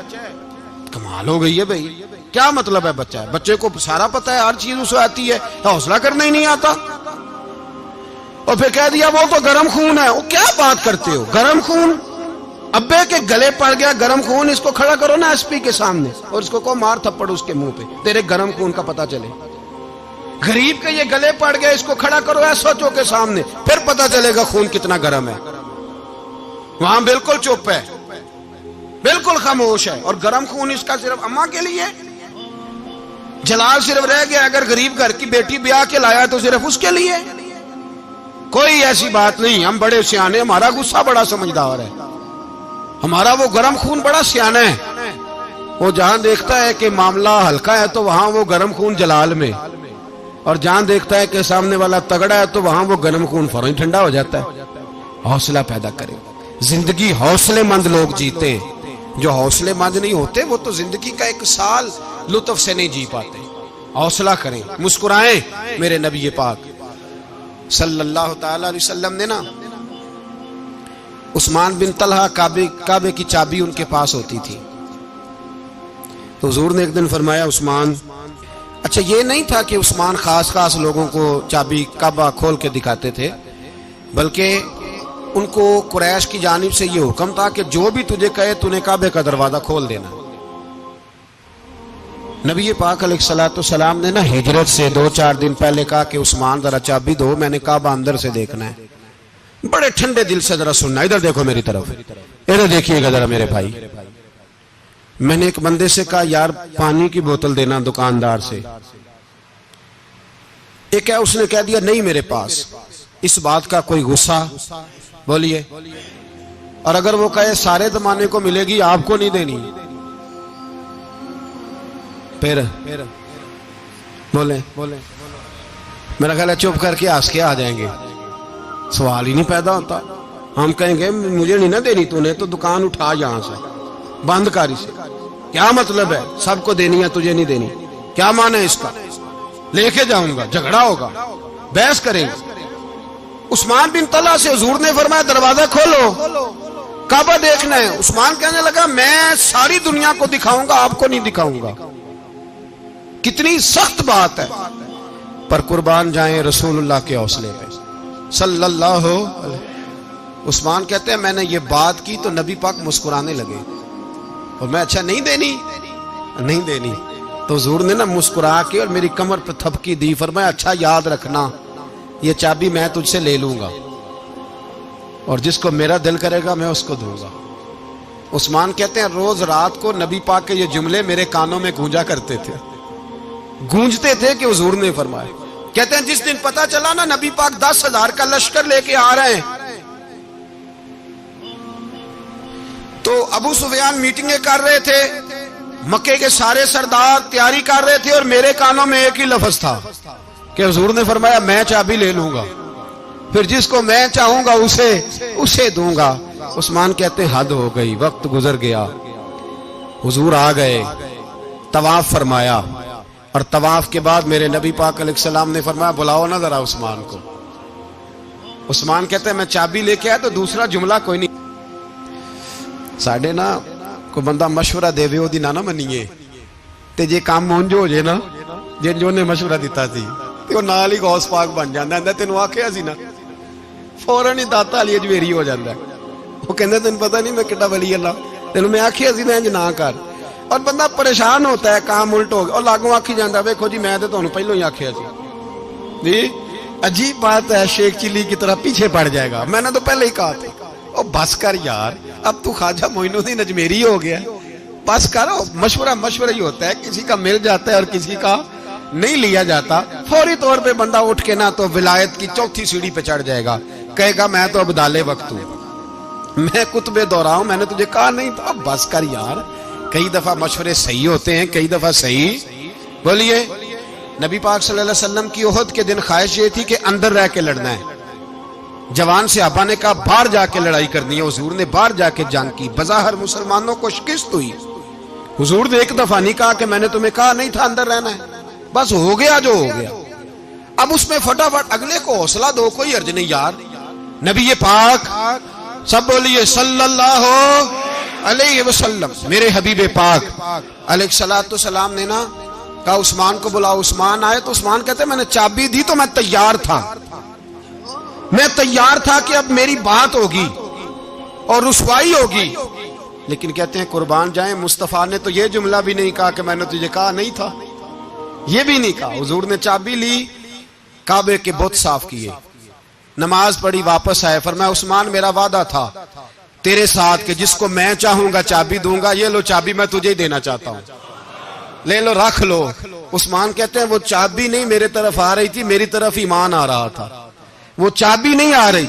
S1: کمال ہو گئی ہے بھائی. کیا مطلب ہے بچہ ہے؟ بچے کو سارا پتہ ہے، ہر چیز اسے آتی ہے، حوصلہ کرنا ہی نہیں آتا. اور پھر کہہ دیا وہ تو گرم خون ہے. وہ کیا بات کرتے ہو؟ گرم خون ابے کے گلے پڑ گیا گرم خون. اس کو کھڑا کرو نا ایس پی کے سامنے اور اس کو مار تھپڑ اس کے منہ پہ، تیرے گرم خون کا پتہ چلے. غریب کے یہ گلے پڑ گیا، اس کو کھڑا کرو ایس او کے سامنے، پھر پتہ چلے گا خون کتنا گرم ہے. وہاں بالکل چپ ہے، بالکل خاموش ہے. اور گرم خون اس کا صرف اماں کے لیے. جلال صرف رہ گیا اگر غریب گھر کی بیٹی بیاہ کے لایا تو صرف اس کے لیے. کوئی ایسی بات نہیں. ہم بڑے سیانے، ہمارا غصہ بڑا سمجھدار ہے، ہمارا وہ گرم خون بڑا سیانا ہے. وہ جہاں دیکھتا ہے کہ معاملہ ہلکا ہے تو وہاں وہ گرم خون جلال میں، اور جہاں دیکھتا ہے کہ سامنے والا تگڑا ہے تو وہاں وہ گرم خون فوراً ٹھنڈا ہو جاتا ہے۔ حوصلہ پیدا کریں، زندگی حوصلے مند لوگ جیتے ہیں، جو حوصلے مند نہیں ہوتے وہ تو زندگی کا ایک سال لطف سے نہیں جی پاتے۔ حوصلہ کریں، مسکرائیں۔ میرے نبی پاک صلی اللہ تعالی علیہ وسلم نے نا عثمان بن طلحہ کعبے کی چابی ان کے پاس ہوتی تھی، تو حضور نے ایک دن فرمایا عثمان، اچھا یہ نہیں تھا کہ عثمان خاص لوگوں کو چابی کعبہ کھول کے دکھاتے تھے، بلکہ ان کو قریش کی جانب سے یہ حکم تھا کہ جو بھی تجھے کہے تو نے کعبے کا دروازہ کھول دینا۔ نبی پاک علیہ الصلوۃ والسلام نے نا ہجرت سے 2-4 دن پہلے کہا کہ عثمان ذرا چابی دو، میں نے کعبہ اندر سے دیکھنا ہے۔ بڑے ٹھنڈے دل سے ذرا سننا، ادھر دیکھو میری طرف، ادھر دیکھیے گا ذرا میرے بھائی۔ میں نے ایک بندے سے کہا یار پانی کی بوتل دینا دکاندار سے، ایک ہے اس نے کہہ دیا نہیں میرے پاس۔ اس بات کا کوئی غصہ بولیے، اور اگر وہ کہے سارے زمانے کو ملے گی آپ کو نہیں دینی، پھر بولیں میرا خیال ہے چپ کر کے ہنس کے آ جائیں گے، سوال ہی نہیں پیدا ہوتا۔ ہم کہیں گے مجھے نہیں نہ دینی، تو نے تو دکان اٹھا یہاں سے بند کاری سے، کیا مطلب ہے سب کو دینی ہے تجھے نہیں دینی، کیا معنی ہے اس کا؟ لے کے جاؤں گا، جھگڑا ہوگا، بحث کریں گے۔ عثمان بن طلحہ سے حضور نے فرمایا دروازہ کھولو، کعبہ دیکھنا ہے۔ عثمان کہنے لگا میں ساری دنیا کو دکھاؤں گا، آپ کو نہیں دکھاؤں گا۔ کتنی سخت بات ہے، پر قربان جائیں رسول اللہ کے حوصلے پہ صلی اللہ علیہ۔ عثمان کہتے ہیں میں نے یہ بات کی تو نبی پاک مسکرانے لگے، اور میں اچھا نہیں دینی، تو حضور نے نا مسکرا کے اور میری کمر پہ تھپکی دی، فرمایا اچھا یاد رکھنا یہ چابی میں تجھ سے لے لوں گا، اور جس کو میرا دل کرے گا میں اس کو دوں گا۔ عثمان کہتے ہیں روز رات کو نبی پاک کے یہ جملے میرے کانوں میں گونجتے تھے کہ حضور نے فرمایا۔ کہتے ہیں جس دن پتا چلا نا نبی پاک 10,000 کا لشکر لے کے آ رہے ہیں، تو ابو سفیان میٹنگیں کر رہے تھے، مکے کے سارے سردار تیاری کر رہے تھے، اور میرے کانوں میں ایک ہی لفظ تھا کہ حضور نے فرمایا میں چابی لے لوں گا، پھر جس کو میں چاہوں گا اسے دوں گا۔ عثمان کہتے ہیں حد ہو گئی، وقت گزر گیا، حضور آ گئے، طواف فرمایا، اور طواف کے بعد میرے نبی پاک علیہ السلام نے فرمایا بلاؤ نا ذرا عثمان کو۔ عثمان کہتے ہیں میں چابی لے کے آیا تو دوسرا جملہ کوئی نہیں۔ ساڈے نا کوئی بندہ مشورہ دے وے اودی نہ منیے، تے جے کام مونجو ہو جے نا، جن جو نے مشورہ دیتا سی تے او نال ہی غوث پاک بن جاندا ہے۔ تینوں آکھیا سی نا، فوراً ہی داتا علی اجمیری ہو جاندا ہے۔ وہ کہندا تینوں پتہ نہیں میں کڈا ولی اللہ، تینوں میں آکھیا سی میں انج نہ کر، اور بندہ پریشان ہوتا ہے، کام الٹ ہو گیا، اور لاگوں آکھی جاندا ویکھو جی میں تے تانوں پہلوں ہی آکھیا سی جی۔ عجیب بات ہے، شیخ چلی کی طرح پیچھے پڑ جائے گا، میں نے تو پہلے ہی کہا تھا۔ او بس کر یار، اب تو خواجہ معین الدین اجمیری ہو گیا، بس کرو۔ مشورہ ہی ہوتا ہے، کسی کا مل جاتا ہے اور کسی کا نہیں لیا جاتا۔ فوری طور پہ بندہ اٹھ کے نا تو ولایت کی 4تھی سیڑھی پہ چڑھ جائے گا، کہے گا میں تو ابدال وقت ہوں، میں قطب دورہ ہوں، میں نے تجھے کہا نہیں تھا۔ اب بس کر یار، کئی دفعہ مشورے صحیح ہوتے ہیں، کئی دفعہ صحیح۔ بولیے نبی پاک صلی اللہ علیہ وسلم کی احد کے دن خواہش یہ تھی کہ اندر رہ کے لڑنا ہے۔ جوان صحابہ نے کہا باہر جا کے لڑائی کرنی ہے، حضور نے باہر جا کے جنگ کی، بظاہر مسلمانوں کو شکست ہوئی۔ حضور نے ایک دفعہ نہیں کہا کہ میں نے تمہیں کہا نہیں تھا اندر رہنا ہے، بس ہو گیا جو ہو گیا۔ اب اس میں فٹافٹ اگلے کو حوصلہ دو، کوئی عرض نہیں یار۔ نبی پاک سب بولیے صلی اللہ علیہ وسلم، میرے حبیب پاک علیہ الصلوۃ والسلام نے نا کہا عثمان کو بلاؤ۔ عثمان آئے تو عثمان کہتے میں نے چابی دی تو میں تیار تھا کہ اب میری بات ہوگی اور رسوائی ہوگی، لیکن کہتے ہیں قربان جائیں مصطفیٰ نے تو یہ جملہ بھی نہیں کہا کہ میں نے تجھے کہا نہیں تھا، یہ بھی نہیں کہا۔ حضور نے چابی لی، کعبے کے بت صاف کیے، نماز پڑھی، واپس آئے، فرمایا عثمان میرا وعدہ تھا تیرے ساتھ کہ جس کو میں چاہوں گا چابی دوں گا، یہ لو چابی میں تجھے ہی دینا چاہتا ہوں، لے لو رکھ لو۔ عثمان کہتے ہیں وہ چابی نہیں میرے طرف آ رہی تھی، میری طرف ایمان آ رہا تھا، وہ چابی نہیں آ رہی،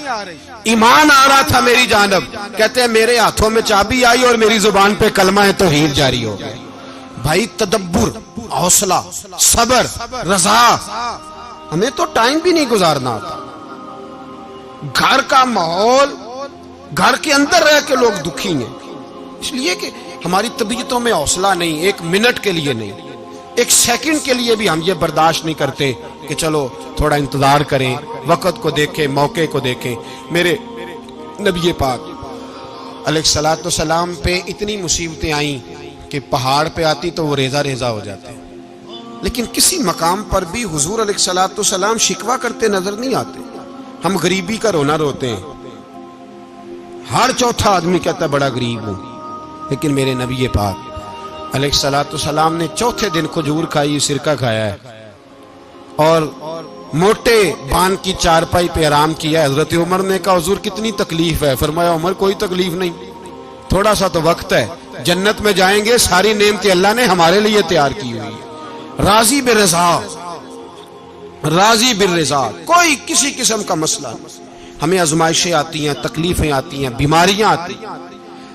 S1: ایمان آ رہا تھا میری جانب۔ کہتے ہیں میرے ہاتھوں میں چابی آئی اور میری زبان پہ کلمہ توحید جاری ہو گیا۔ بھائی تدبر، حوصلہ، صبر، رضا، ہمیں تو ٹائم بھی نہیں گزارنا آتا. گھر کا ماحول، گھر کے اندر رہ کے لوگ دکھی ہیں، اس لیے کہ ہماری طبیعتوں میں حوصلہ نہیں، ایک منٹ کے لیے نہیں، ایک سیکنڈ کے لیے بھی ہم یہ برداشت نہیں کرتے کہ چلو تھوڑا انتظار کریں، وقت کو دیکھیں، موقع کو دیکھیں. میرے نبی پاک علیہ الصلوۃ والسلام پہ اتنی مصیبتیں آئیں کہ پہاڑ پہ آتی تو وہ ریزہ ریزہ ہو جاتے، لیکن کسی مقام پر بھی حضور علیہ الصلوۃ والسلام شکوہ کرتے نظر نہیں آتے. ہم غریبی کا رونا روتے ہیں، ہر چوتھا آدمی کہتا ہے بڑا غریب ہوں، لیکن میرے نبی پاک علیہ الصلوۃ والسلام نے چوتھے دن کھجور کھائی، سرکہ کھایا ہے اور موٹے بان کی چارپائی پہ آرام کیا. حضرت عمر نے کہا حضور کتنی تکلیف ہے؟ فرمایا عمر کوئی تکلیف نہیں، تھوڑا سا تو وقت ہے، جنت میں جائیں گے، ساری نعمتیں اللہ نے ہمارے لیے تیار کی ہوئی ہے. راضی بالرضا، راضی بالرضا، کوئی کسی قسم کا مسئلہ نہیں. ہمیں آزمائشیں آتی ہیں، تکلیفیں آتی ہیں، بیماریاں آتی ہیں،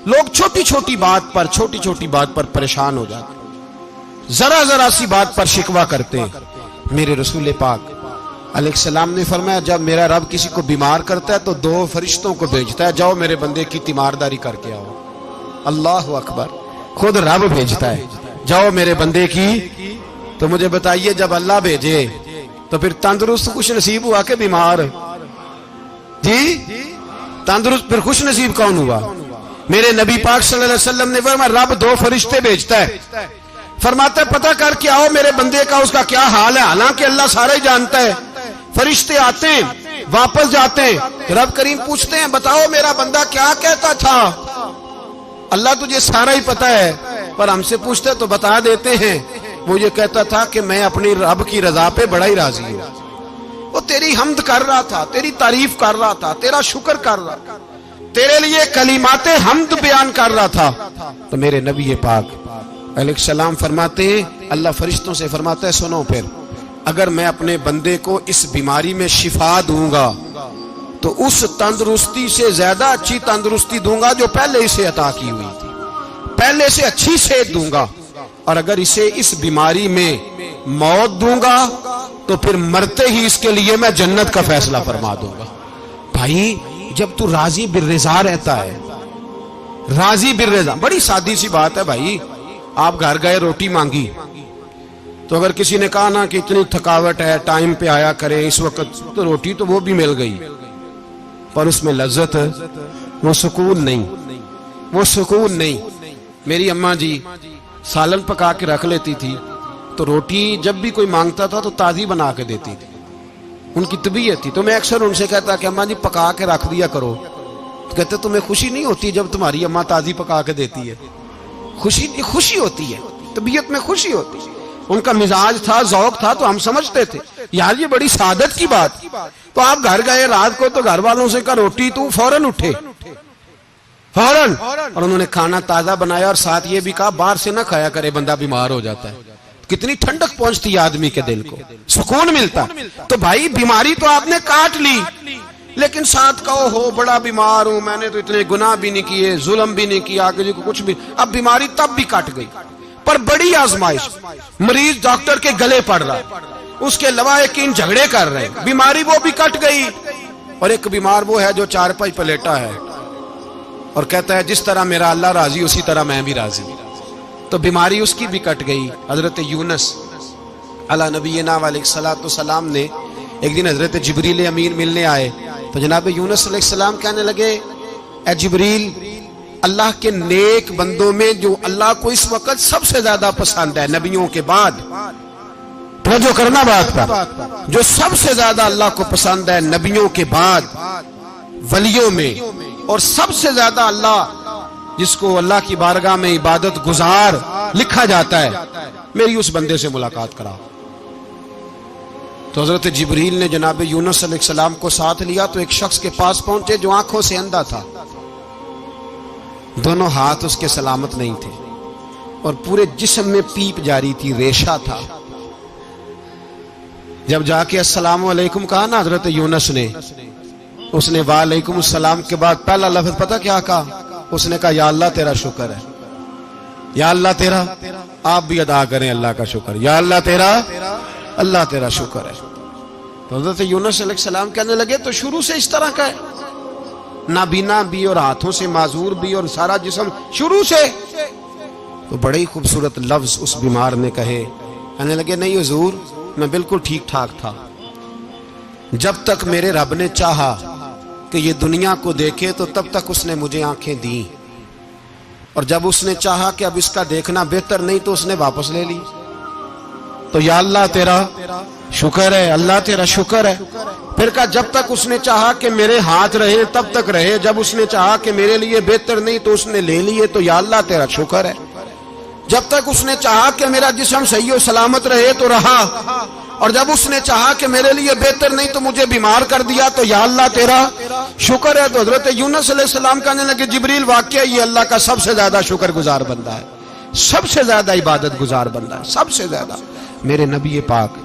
S1: لوگ چھوٹی چھوٹی بات پر پریشان ہو جاتے ہیں، ذرا سی بات پر شکوہ کرتے ہیں. میرے رسول پاک علیہ السلام نے فرمایا جب میرا رب کسی کو بیمار کرتا ہے تو 2 فرشتوں کو بھیجتا ہے، جاؤ میرے بندے کی تیمارداری کر کے آؤ. اللہ اکبر، خود رب بھیجتا ہے، جاؤ میرے بندے کی. تو مجھے بتائیے جب اللہ بھیجے تو پھر تندرست خوش نصیب ہوا کہ بیمار؟ جی تندرست پھر خوش نصیب کون ہوا؟ میرے نبی پاک صلی اللہ علیہ وسلم نے فرمایا رب 2 فرشتے بھیجتا ہے، فرماتا ہے پتہ کر کے آؤ میرے بندے کا اس کا کیا حال ہے، حالانکہ اللہ سارا ہی جانتا ہے. فرشتے آتے ہیں، واپس جاتے ہیں، رب کریم پوچھتے ہیں بتاؤ میرا بندہ کیا کہتا تھا؟ اللہ تجھے سارا ہی پتہ ہے، پر ہم سے پوچھتے تو بتا دیتے ہیں. وہ یہ کہتا تھا کہ میں اپنی رب کی رضا پہ بڑا ہی راضی ہوں. وہ تیری حمد کر رہا تھا، تیری تعریف کر رہا تھا، تیرا شکر کر رہا تھا، تیرے لیے کلمات حمد بیان کر رہا تھا. تو میرے نبی پاک علیہ السلام فرماتے ہیں، اللہ فرشتوں سے فرماتا ہے سنو پھر اگر میں اپنے بندے کو اس بیماری میں شفا دوں گا تو اس تندرستی سے زیادہ اچھی تندرستی دوں گا جو پہلے اسے عطا کی ہوئی تھی، پہلے سے اچھی صحت دوں گا. اور اگر اسے اس بیماری میں موت دوں گا تو پھر مرتے ہی اس کے لیے میں جنت کا فیصلہ فرما دوں گا. بھائی جب تو راضی بالرضا رہتا ہے، راضی بالرضا، بڑی سادی سی بات ہے بھائی. آپ گھر گئے روٹی مانگی تو اگر کسی نے کہا نا کہ اتنی تھکاوٹ ہے ٹائم پہ آیا کرے اس وقت، تو روٹی تو وہ بھی مل گئی پر اس میں لذت، وہ سکون نہیں، وہ سکون نہیں. میری اماں جی سالن پکا کے رکھ لیتی تھی تو روٹی جب بھی کوئی مانگتا تھا تو تازی بنا کے دیتی تھی، ان کی طبیعت تھی. تو میں اکثر ان سے کہتا کہ اماں جی پکا کے رکھ دیا کرو. تو کہتے تمہیں خوشی نہیں ہوتی جب تمہاری اماں تازی پکا کے دیتی ہے؟ خوشی ہوتی ہے، طبیعت میں خوشی ہوتی ہے. ان کا مزاج تھا، ذوق تھا، تو ہم سمجھتے تھے یار یہ بڑی سعادت کی بات. تو آپ گھر گئے رات کو تو گھر والوں سے کہا روٹی، تو فوراً اٹھے، فوراً، اور انہوں نے کھانا تازہ بنایا اور ساتھ یہ بھی کہا باہر سے نہ کھایا کرے بندہ بیمار ہو جاتا ہے. کتنی ٹھنڈک پہنچتی ہے آدمی کے دل کو، سکون ملتا. تو بھائی بیماری تو آپ نے کاٹ لی لیکن ساتھ کہو ہو بڑا بیمار ہوں، میں نے تو اتنے گناہ بھی نہیں کیے، ظلم بھی نہیں کیا، کسی کو کچھ بھی. اب بیماری تب بھی کٹ گئی پر بڑی آزمائش، مریض ڈاکٹر کے گلے پڑ رہا، اس کے لواحقین جھگڑے کر رہے ہیں، بیماری وہ بھی کٹ گئی. اور ایک بیمار وہ ہے جو چارپائی پہ لیٹا ہے اور کہتا ہے جس طرح میرا اللہ راضی اسی طرح میں بھی راضی. تو بیماری اس کی بھی کٹ گئی. حضرت یونس علی نبینا علیہ الصلوۃ والسلام نے ایک دن حضرت جبریل امین ملنے آئے تو جناب یونس علیہ السلام کہنے لگے اے جبریل، اللہ کے نیک بندوں میں جو اللہ کو اس وقت سب سے زیادہ پسند ہے نبیوں کے بعد، توجہ کرنا بات پر، جو سب سے زیادہ اللہ کو پسند ہے نبیوں کے بعد ولیوں میں، اور سب سے زیادہ اللہ جس کو اللہ کی بارگاہ میں عبادت گزار لکھا جاتا ہے، میری اس بندے سے ملاقات کرا. تو حضرت جبریل نے جناب یونس علیہ السلام کو ساتھ لیا تو ایک شخص کے پاس پہنچے جو آنکھوں سے اندھا تھا، دونوں ہاتھ اس کے سلامت نہیں تھے اور پورے جسم میں پیپ جاری تھی، ریشہ تھا. جب جا کے السلام علیکم کہا نا حضرت یونس نے، اس نے وعلیکم السلام کے بعد پہلا لفظ پتہ کیا کہا؟ اس نے کہا یا اللہ تیرا شکر ہے، یا اللہ تیرا، آپ بھی ادا کریں اللہ کا شکر، یا اللہ تیرا، اللہ تیرا شکر ہے۔ تو حضرت یونس علیہ السلام کہنے لگے تو شروع سے اس طرح کا ہے، نابینا بھی اور ہاتھوں سے معذور بھی اور سارا جسم شروع سے۔ تو بڑے ہی خوبصورت لفظ اس بیمار نے کہے، کہنے لگے نہیں حضور میں بالکل ٹھیک ٹھاک تھا، جب تک میرے رب نے چاہا کہ یہ دنیا کو دیکھے تو تب تک اس نے مجھے آنکھیں دیں، اور جب اس نے چاہا کہ اب اس کا دیکھنا بہتر نہیں تو اس نے واپس لے لی۔ تو یا اللہ تیرا شکر ہے، اللہ تیرا شکر ہے۔ پھر کہا جب تک اس نے چاہا کہ میرے ہاتھ رہے تب تک رہے، جب اس نے چاہا کہ میرے لیے بہتر نہیں تو اس نے لے لیے، تو یا اللہ تیرا شکر ہے۔ جب تک اس نے چاہا کہ میرا جسم صحیح و سلامت رہے تو رہا، اور جب اس نے چاہا کہ میرے لیے بہتر نہیں تو مجھے بیمار کر دیا، تو یا اللہ تیرا شکر ہے۔ تو حضرت یونس علیہ السلام کہنے لگے جبریل واقعہ یہ اللہ کا سب سے زیادہ شکر گزار بندہ ہے، سب سے زیادہ عبادت گزار بندہ ہے، سب سے زیادہ۔ میرے نبی پاک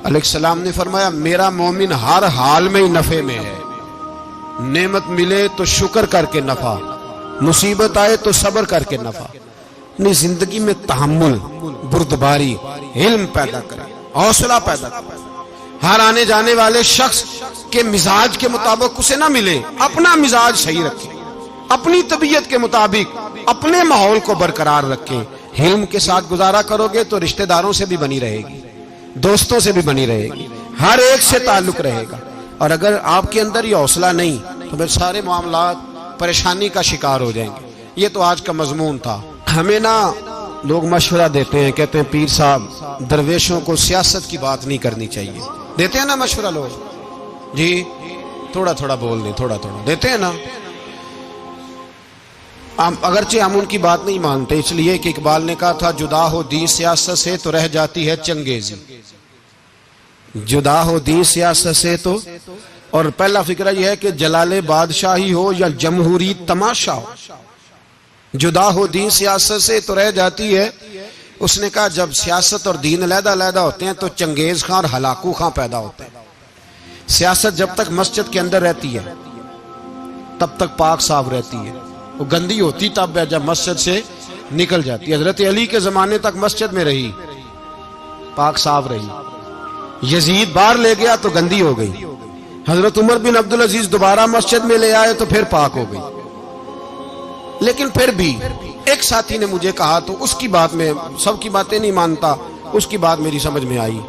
S1: علیہ السلام نے فرمایا میرا مومن ہر حال میں ہی نفع میں ہے، نعمت ملے تو شکر کر کے نفع، مصیبت آئے تو صبر کر کے نفع۔ اپنی زندگی میں تحمل، بردباری، علم پیدا کرے، حوصلہ پیدا کرے۔ ہر آنے جانے والے شخص کے مزاج کے مطابق اسے نہ ملے، اپنا مزاج صحیح رکھے، اپنی طبیعت کے مطابق اپنے ماحول کو برقرار رکھے۔ علم کے ساتھ گزارا کرو گے تو رشتہ داروں سے بھی بنی رہے گی، دوستوں سے بھی بنی رہے گی، ہر ایک سے تعلق رہے گا۔ اور اگر آپ کے اندر یہ حوصلہ نہیں تو پھر سارے معاملات پریشانی کا شکار ہو جائیں گے۔ یہ تو آج کا مضمون تھا۔ ہمیں نا لوگ مشورہ دیتے ہیں، کہتے ہیں پیر صاحب درویشوں کو سیاست کی بات نہیں کرنی چاہیے، دیتے ہیں نا مشورہ لوگ، جی تھوڑا تھوڑا بول دیں، تھوڑا تھوڑا دیتے ہیں نا۔ اگرچہ ہم ان کی بات نہیں مانتے، اس لیے کہ اقبال نے کہا تھا جدا ہو دین سیاست سے تو رہ جاتی ہے چنگیزی، جدا ہو دین سیاست سے تو۔ اور پہلا فکرہ یہ ہے کہ جلال بادشاہی ہو یا جمہوری تماشا ہو، جدا ہو دین سیاست سے تو رہ جاتی ہے۔ اس نے کہا جب سیاست اور دین علیحدہ علیحدہ ہوتے ہیں تو چنگیز خان اور ہلاکو خان پیدا ہوتے ہیں۔ سیاست جب تک مسجد کے اندر رہتی ہے تب تک پاک صاف رہتی ہے، وہ گندی ہوتی تب ہے جب مسجد سے نکل جاتی ہے۔ حضرت علی کے زمانے تک مسجد میں رہی، پاک صاف رہی، یزید باہر لے گیا تو گندی ہو گئی، حضرت عمر بن عبدالعزیز دوبارہ مسجد میں لے آئے تو پھر پاک ہو گئی۔ لیکن پھر بھی ایک ساتھی نے مجھے کہا تو اس کی بات میں، سب کی باتیں نہیں مانتا، اس کی بات میری سمجھ میں آئی۔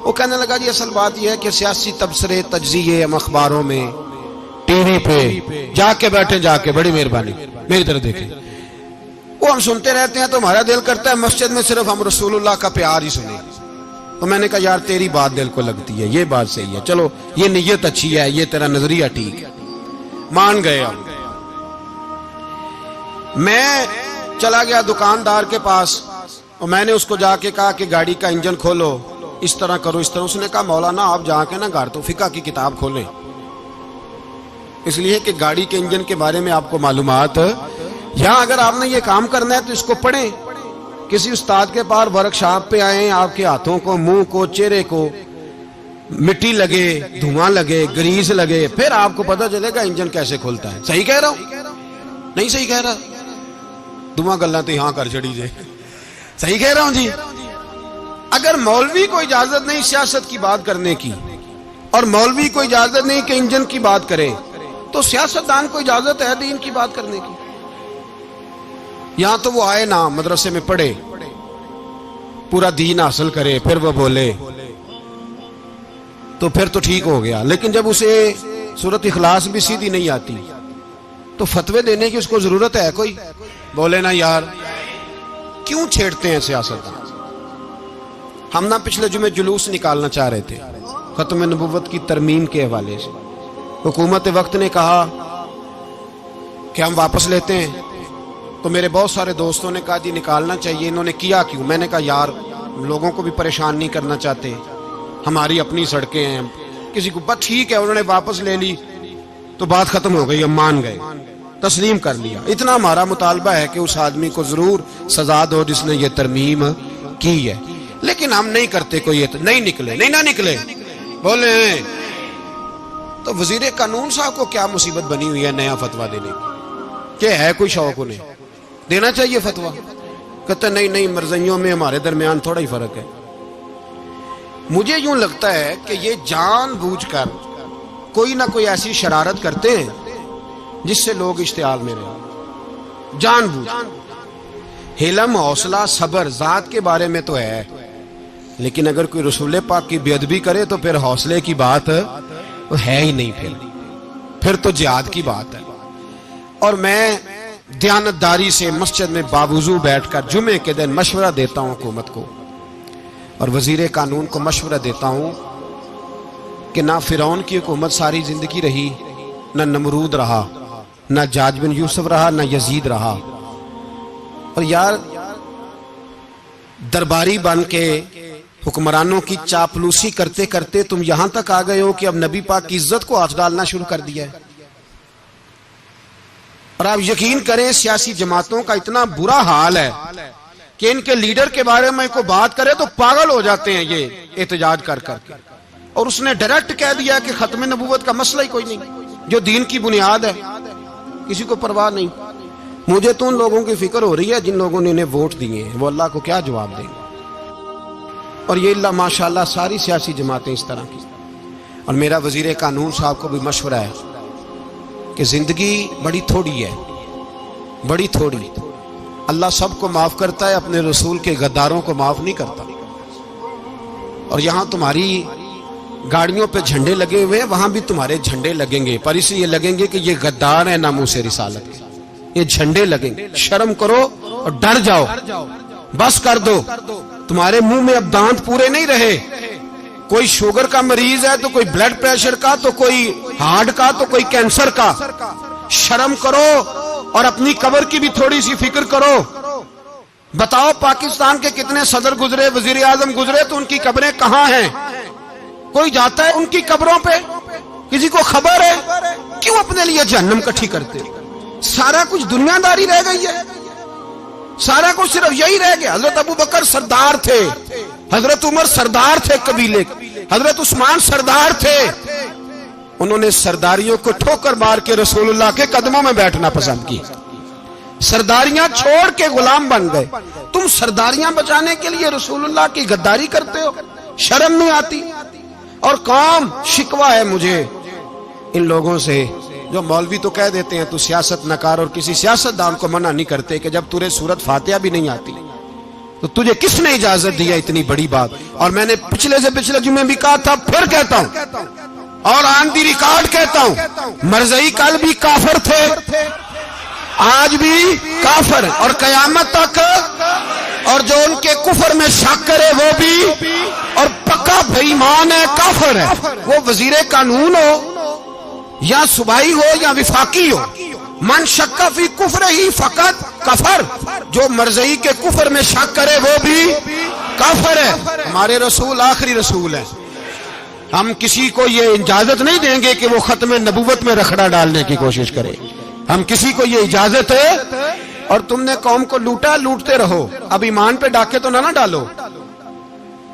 S1: وہ کہنے لگا جی اصل بات یہ ہے کہ سیاسی تبصرے تجزیے ہم اخباروں میں ٹی وی پہ جا کے بیٹھے، جا کے بڑی مہربانی میری طرف دیکھیں، وہ ہم سنتے رہتے ہیں تو ہمارا دل کرتا ہے مسجد میں صرف ہم رسول اللہ کا پیار ہی سنیں۔ تو میں نے کہا یار تیری بات دل کو لگتی ہے، یہ بات صحیح ہے، چلو یہ نیت اچھی ہے، یہ تیرا نظریہ ٹھیک ہے، مان گئے ہم۔ میں چلا گیا دکاندار کے پاس اور میں نے اس کو جا کے کہا کہ گاڑی کا انجن کھولو، اس طرح کرو، اس طرح۔ اس نے کہا مولانا آپ جا کے نا گھر تو فقہ کی کتاب کھولیں، اس لیے کہ گاڑی کے انجن کے بارے میں آپ کو معلومات، یہاں اگر آپ نے یہ کام کرنا ہے تو اس کو پڑھیں، کسی استاد کے پاس ورک شاپ پہ آئیں، آپ کے ہاتھوں کو، منہ کو، چہرے کو مٹی لگے، دھواں لگے، گریس لگے، پھر آپ کو پتہ چلے گا انجن کیسے کھلتا ہے۔ صحیح کہہ رہا ہوں؟ نہیں صحیح کہہ رہا؟ دعا گلا تو یہاں کر چڑی جائے، صحیح کہہ رہا ہوں جی۔ اگر مولوی کو اجازت نہیں سیاست کی بات کرنے کی، اور مولوی کو اجازت نہیں کہ انجن کی بات کرے، تو سیاستدان کو اجازت ہے دین کی بات کرنے کی؟ یہاں تو وہ آئے نا مدرسے میں پڑھے، پورا دین حاصل کرے، پھر وہ بولے تو پھر تو ٹھیک ہو گیا۔ لیکن جب اسے سورۃ اخلاص بھی سیدھی نہیں آتی تو فتوے دینے کی اس کو ضرورت ہے کوئی؟ بولے نا یار کیوں چھیڑتے ہیں سیاست؟ ہم نا پچھلے جمعے جلوس نکالنا چاہ رہے تھے ختم نبوت کی ترمیم کے حوالے سے، حکومت وقت نے کہا کہ ہم واپس لیتے ہیں، تو میرے بہت سارے دوستوں نے کہا جی نکالنا چاہیے، انہوں نے کیا کیوں؟ میں نے کہا یار لوگوں کو بھی پریشان نہیں کرنا چاہتے، ہماری اپنی سڑکیں ہیں، کسی کو بس ٹھیک ہے، انہوں نے واپس لے لی تو بات ختم ہو گئی، ہم مان گئے، تسلیم کر لیا۔ اتنا ہمارا مطالبہ ہے کہ اس آدمی کو ضرور سزا دو جس نے یہ ترمیم کی ہے، لیکن ہم نہیں کرتے، کوئی نہیں نکلے، نہیں نہ نکلے بولے۔ تو وزیر قانون صاحب کو کیا مصیبت بنی ہوئی ہے نیا فتویٰ دینے کی؟ کہ ہے کوئی شوق انہیں دینا چاہیے فتویٰ؟ کہتے نہیں نہیں مرزائیوں میں ہمارے درمیان تھوڑا ہی فرق ہے. مجھے یوں لگتا ہے کہ یہ جان بوجھ کر کوئی نہ کوئی ایسی شرارت کرتے ہیں جس سے لوگ اشتعال میں رہیں. جان بوجھ. حلم، حوصلہ، صبر ذات کے بارے میں تو ہے، لیکن اگر کوئی رسول پاک کی بے ادبی کرے تو پھر حوصلے کی بات ہے ہی نہیں. پھر تو جہاد کی بات ہے. اور میں دیانتداری سے مسجد میں باوضو بیٹھ کر جمعے کے دن مشورہ دیتا ہوں حکومت کو اور وزیر قانون کو مشورہ دیتا ہوں کہ نہ فرعون کی حکومت ساری زندگی رہی، نہ نمرود رہا، نہ جاج بن یوسف رہا، نہ یزید رہا. اور یار درباری بن کے حکمرانوں کی چاپلوسی کرتے کرتے تم یہاں تک آ گئے ہو کہ اب نبی پاک کی عزت کو ہاتھ ڈالنا شروع کر دیا ہے. اور آپ یقین کریں سیاسی جماعتوں کا اتنا برا حال ہے کہ ان کے لیڈر کے بارے میں کوئی بات کرے تو پاگل ہو جاتے ہیں یہ احتجاج کر کر کے. اور اس نے ڈائریکٹ کہہ دیا کہ ختم نبوت کا مسئلہ ہی کوئی نہیں، جو دین کی بنیاد ہے، کسی کو پرواہ نہیں. مجھے تو ان لوگوں کی فکر ہو رہی ہے جن لوگوں نے انہیں ووٹ دیے ہیں، وہ اللہ کو کیا جواب دیں گے. اور یہ اللہ ماشاءاللہ ساری سیاسی جماعتیں اس طرح کی. اور میرا وزیر قانون صاحب کو بھی مشورہ ہے کہ زندگی بڑی تھوڑی ہے، بڑی تھوڑی. اللہ سب کو معاف کرتا ہے، اپنے رسول کے غداروں کو معاف نہیں کرتا. اور یہاں تمہاری گاڑیوں پہ جھنڈے لگے ہوئے ہیں، وہاں بھی تمہارے جھنڈے لگیں گے، پر اس لیے لگیں گے کہ یہ غدار ہیں ناموس رسالت کے. یہ جھنڈے لگیں گے. شرم کرو اور ڈر جاؤ، بس کر دو. تمہارے منہ میں اب دانت پورے نہیں رہے. کوئی شوگر کا مریض ہے تو کوئی بلڈ پریشر کا، تو کوئی ہارٹ کا، تو کوئی کینسر کا. شرم کرو اور اپنی قبر کی بھی تھوڑی سی فکر کرو. بتاؤ پاکستان کے کتنے صدر گزرے، وزیر اعظم گزرے، تو ان کی قبریں کہاں ہیں؟ کوئی جاتا ہے ان کی قبروں پہ؟ کسی کو خبر ہے؟ کیوں اپنے لیے جہنم کٹھی کرتے؟ سارا کچھ دنیا داری رہ گئی ہے، سارا کچھ صرف یہی رہ گیا. حضرت ابو بکر سردار تھے، حضرت عمر سردار تھے قبیلے، حضرت عثمان سردار تھے. انہوں نے سرداریوں کو ٹھوکر مار کے رسول اللہ کے قدموں میں بیٹھنا پسند کی. سرداریاں چھوڑ کے غلام بن گئے. تم سرداریاں بچانے کے لیے رسول اللہ کی غداری کرتے ہو، شرم نہیں آتی؟ اور قوم شکوہ ہے مجھے ان لوگوں سے جو مولوی تو کہہ دیتے ہیں تو سیاست نہ کر، اور کسی سیاستدان کو منع نہیں کرتے کہ جب تجھے سورت فاتحہ بھی نہیں آتی تو تجھے کس نے اجازت دیا اتنی بڑی بات؟ اور میں نے پچھلے سے پچھلے جمعے بھی کہا تھا، پھر کہتا ہوں اور آن دی ریکارڈ کہتا ہوں، مرزائی کل بھی کافر تھے، آج بھی کافر، اور قیامت تک. اور جو ان کے کفر میں شک کرے وہ بھی، اور پکا بے ایمان ہے، کافر ہے. وہ وزیر قانون ہو یا صوبائی ہو یا وفاقی ہو، من شک فی کفر ہی فقط کفر. جو مرزائی کے کفر میں شک کرے وہ بھی کافر ہے. ہمارے رسول آخری رسول ہے. ہم کسی کو یہ اجازت نہیں دیں گے کہ وہ ختم نبوت میں رکھڑا ڈالنے کی کوشش کرے. ہم کسی کو یہ اجازت ہے. اور تم نے قوم کو لوٹا، لوٹتے رہو. اب ایمان پہ ڈاکے تو نہ ڈالو.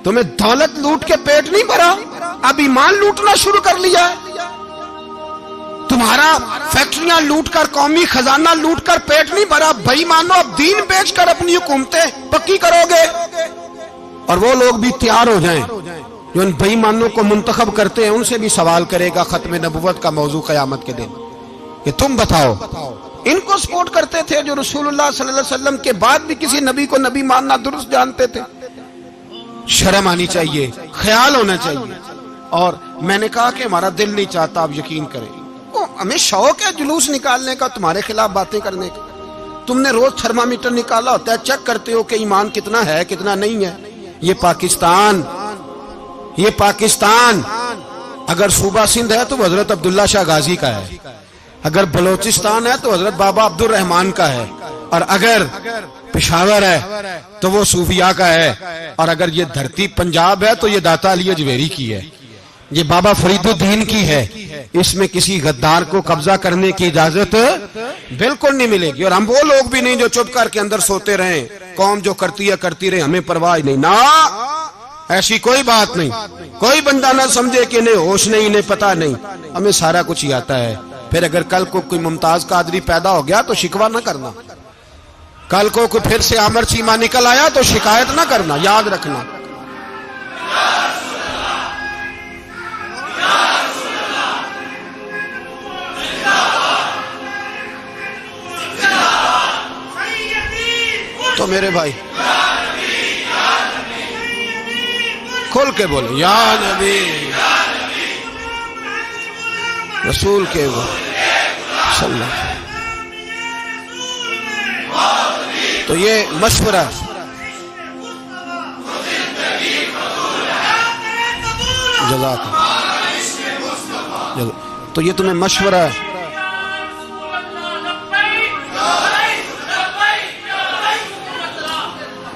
S1: تمہیں دولت لوٹ کے پیٹ نہیں بھرا، اب ایمان لوٹنا شروع کر لیا ہے. تمہارا فیکٹریاں لوٹ کر، قومی خزانہ لوٹ کر پیٹ نہیں بھرا. بھائی مانو اب دین بیچ کر اپنی حکومتیں پکی کرو گے. اور وہ لوگ بھی تیار ہو جائیں جو ان بے ایمانوں کو منتخب کرتے ہیں، ان سے بھی سوال کرے گا ختم نبوت کا موضوع قیامت کے دن کہ تم بتاؤ. ان کو سپورٹ کرتے تھے جو رسول اللہ صلی اللہ علیہ وسلم کے بعد بھی کسی نبی کو نبی ماننا درست جانتے تھے. شرم آنی چاہیے، خیال ہونا چاہیے. اور میں نے کہا کہ ہمارا دل نہیں چاہتا، آپ یقین کریں. ہمیں شوق ہے جلوس نکالنے کا، تمہارے خلاف باتیں کرنے کا. تم نے روز تھرمامیٹر نکالا ہوتا ہے، چیک کرتے ہو کہ ایمان کتنا ہے کتنا نہیں ہے. یہ پاکستان اگر صوبہ سندھ ہے تو حضرت عبداللہ شاہ غازی کا ہے، اگر بلوچستان ہے تو حضرت بابا عبد الرحمان کا ہے، اور اگر پشاور ہے تو وہ صوفیاء کا ہے، اور اگر یہ دھرتی پنجاب ہے تو یہ داتا علی اجویری کی ہے، یہ بابا فرید الدین کی ہے. اس میں کسی غدار کو قبضہ کرنے کی اجازت بالکل نہیں ملے گی. اور ہم وہ لوگ بھی نہیں جو چپ کر کے اندر سوتے رہیں، قوم جو کرتی ہے کرتی رہے، ہمیں پرواہ نہیں. نہ ایسی کوئی بات نہیں. کوئی بندہ نہ سمجھے کہ انہیں ہوش نہیں، انہیں پتہ نہیں. ہمیں سارا کچھ ہی آتا ہے. پھر اگر کل کو کوئی ممتاز قادری پیدا ہو گیا تو شکوہ نہ کرنا. کل کو کوئی پھر سے آمر چیمہ نکل آیا تو شکایت نہ کرنا، یاد رکھنا۔ تو میرے بھائی کھول کے بولے یا نبی رسول کے وہ صلی اللہ۔ تو یہ مشورہ جزاک اللہ، تو یہ تمہیں مشورہ ہے۔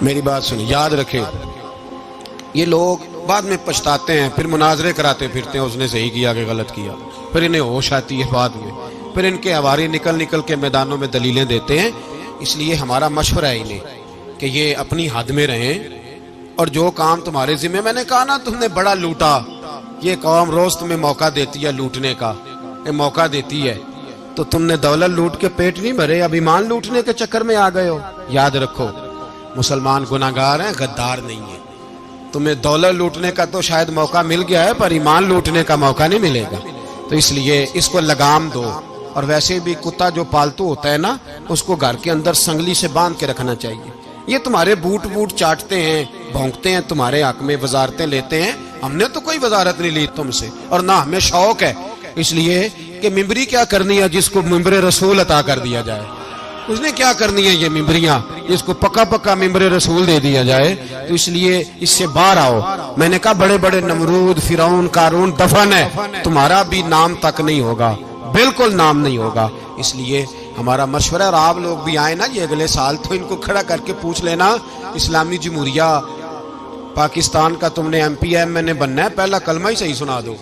S1: میری بات سنیں، یاد رکھیں، یہ لوگ بعد میں پچھتاتے ہیں، پھر مناظرے کراتے پھرتے ہیں، اس نے صحیح کیا کہ غلط کیا، پھر انہیں ہوش آتی ہے بعد میں، پھر ان کے ہواری نکل نکل کے میدانوں میں دلیلیں دیتے ہیں۔ اس لیے ہمارا مشورہ ہے انہیں کہ یہ اپنی حد میں رہیں، اور جو کام تمہارے ذمہ، میں نے کہا نا تم نے بڑا لوٹا، یہ قوم روز تمہیں موقع دیتی ہے لوٹنے کا، یہ موقع دیتی ہے، تو تم نے دولت لوٹ کے پیٹ نہیں بھرے، اب ایمان لوٹنے کے چکر میں آ گئے ہو۔ یاد رکھو مسلمان گناہگار ہیں، غدار نہیں ہیں۔ تمہیں دولت لوٹنے کا تو شاید موقع مل گیا ہے، پر ایمان لوٹنے کا موقع نہیں ملے گا، تو اس لیے اس کو لگام دو۔ اور ویسے بھی کتا جو پالتو ہوتا ہے نا، اس کو گھر کے اندر سنگلی سے باندھ کے رکھنا چاہیے۔ یہ تمہارے بوٹ چاٹتے ہیں، بھونکتے ہیں تمہارے حق میں، وزارتیں لیتے ہیں، ہم نے تو کوئی وزارت نہیں لی تم سے، اور نہ ہمیں شوق ہے، اس لیے کہ ممبری کیا کرنی ہے جس کو ممبر رسول عطا کر دیا جائے، اس نے کیا کرنی ہے یہ ممبریاں جس کو پکا پکا ممبر رسول دے دیا جائے، تو اس لیے اس سے باہر آؤ۔ میں نے کہا بڑے بڑے نمرود، فرعون، قارون دفن ہے، تمہارا بھی نام تک نہیں ہوگا، بالکل نام نہیں ہوگا۔ اس لیے ہمارا مشورہ، اور آپ لوگ بھی آئے نا یہ اگلے سال، تو ان کو کھڑا کر کے پوچھ لینا، اسلامی جمہوریہ پاکستان کا تم نے MPM میں نے بننا ہے، پہلا کلمہ ہی صحیح سنا دو،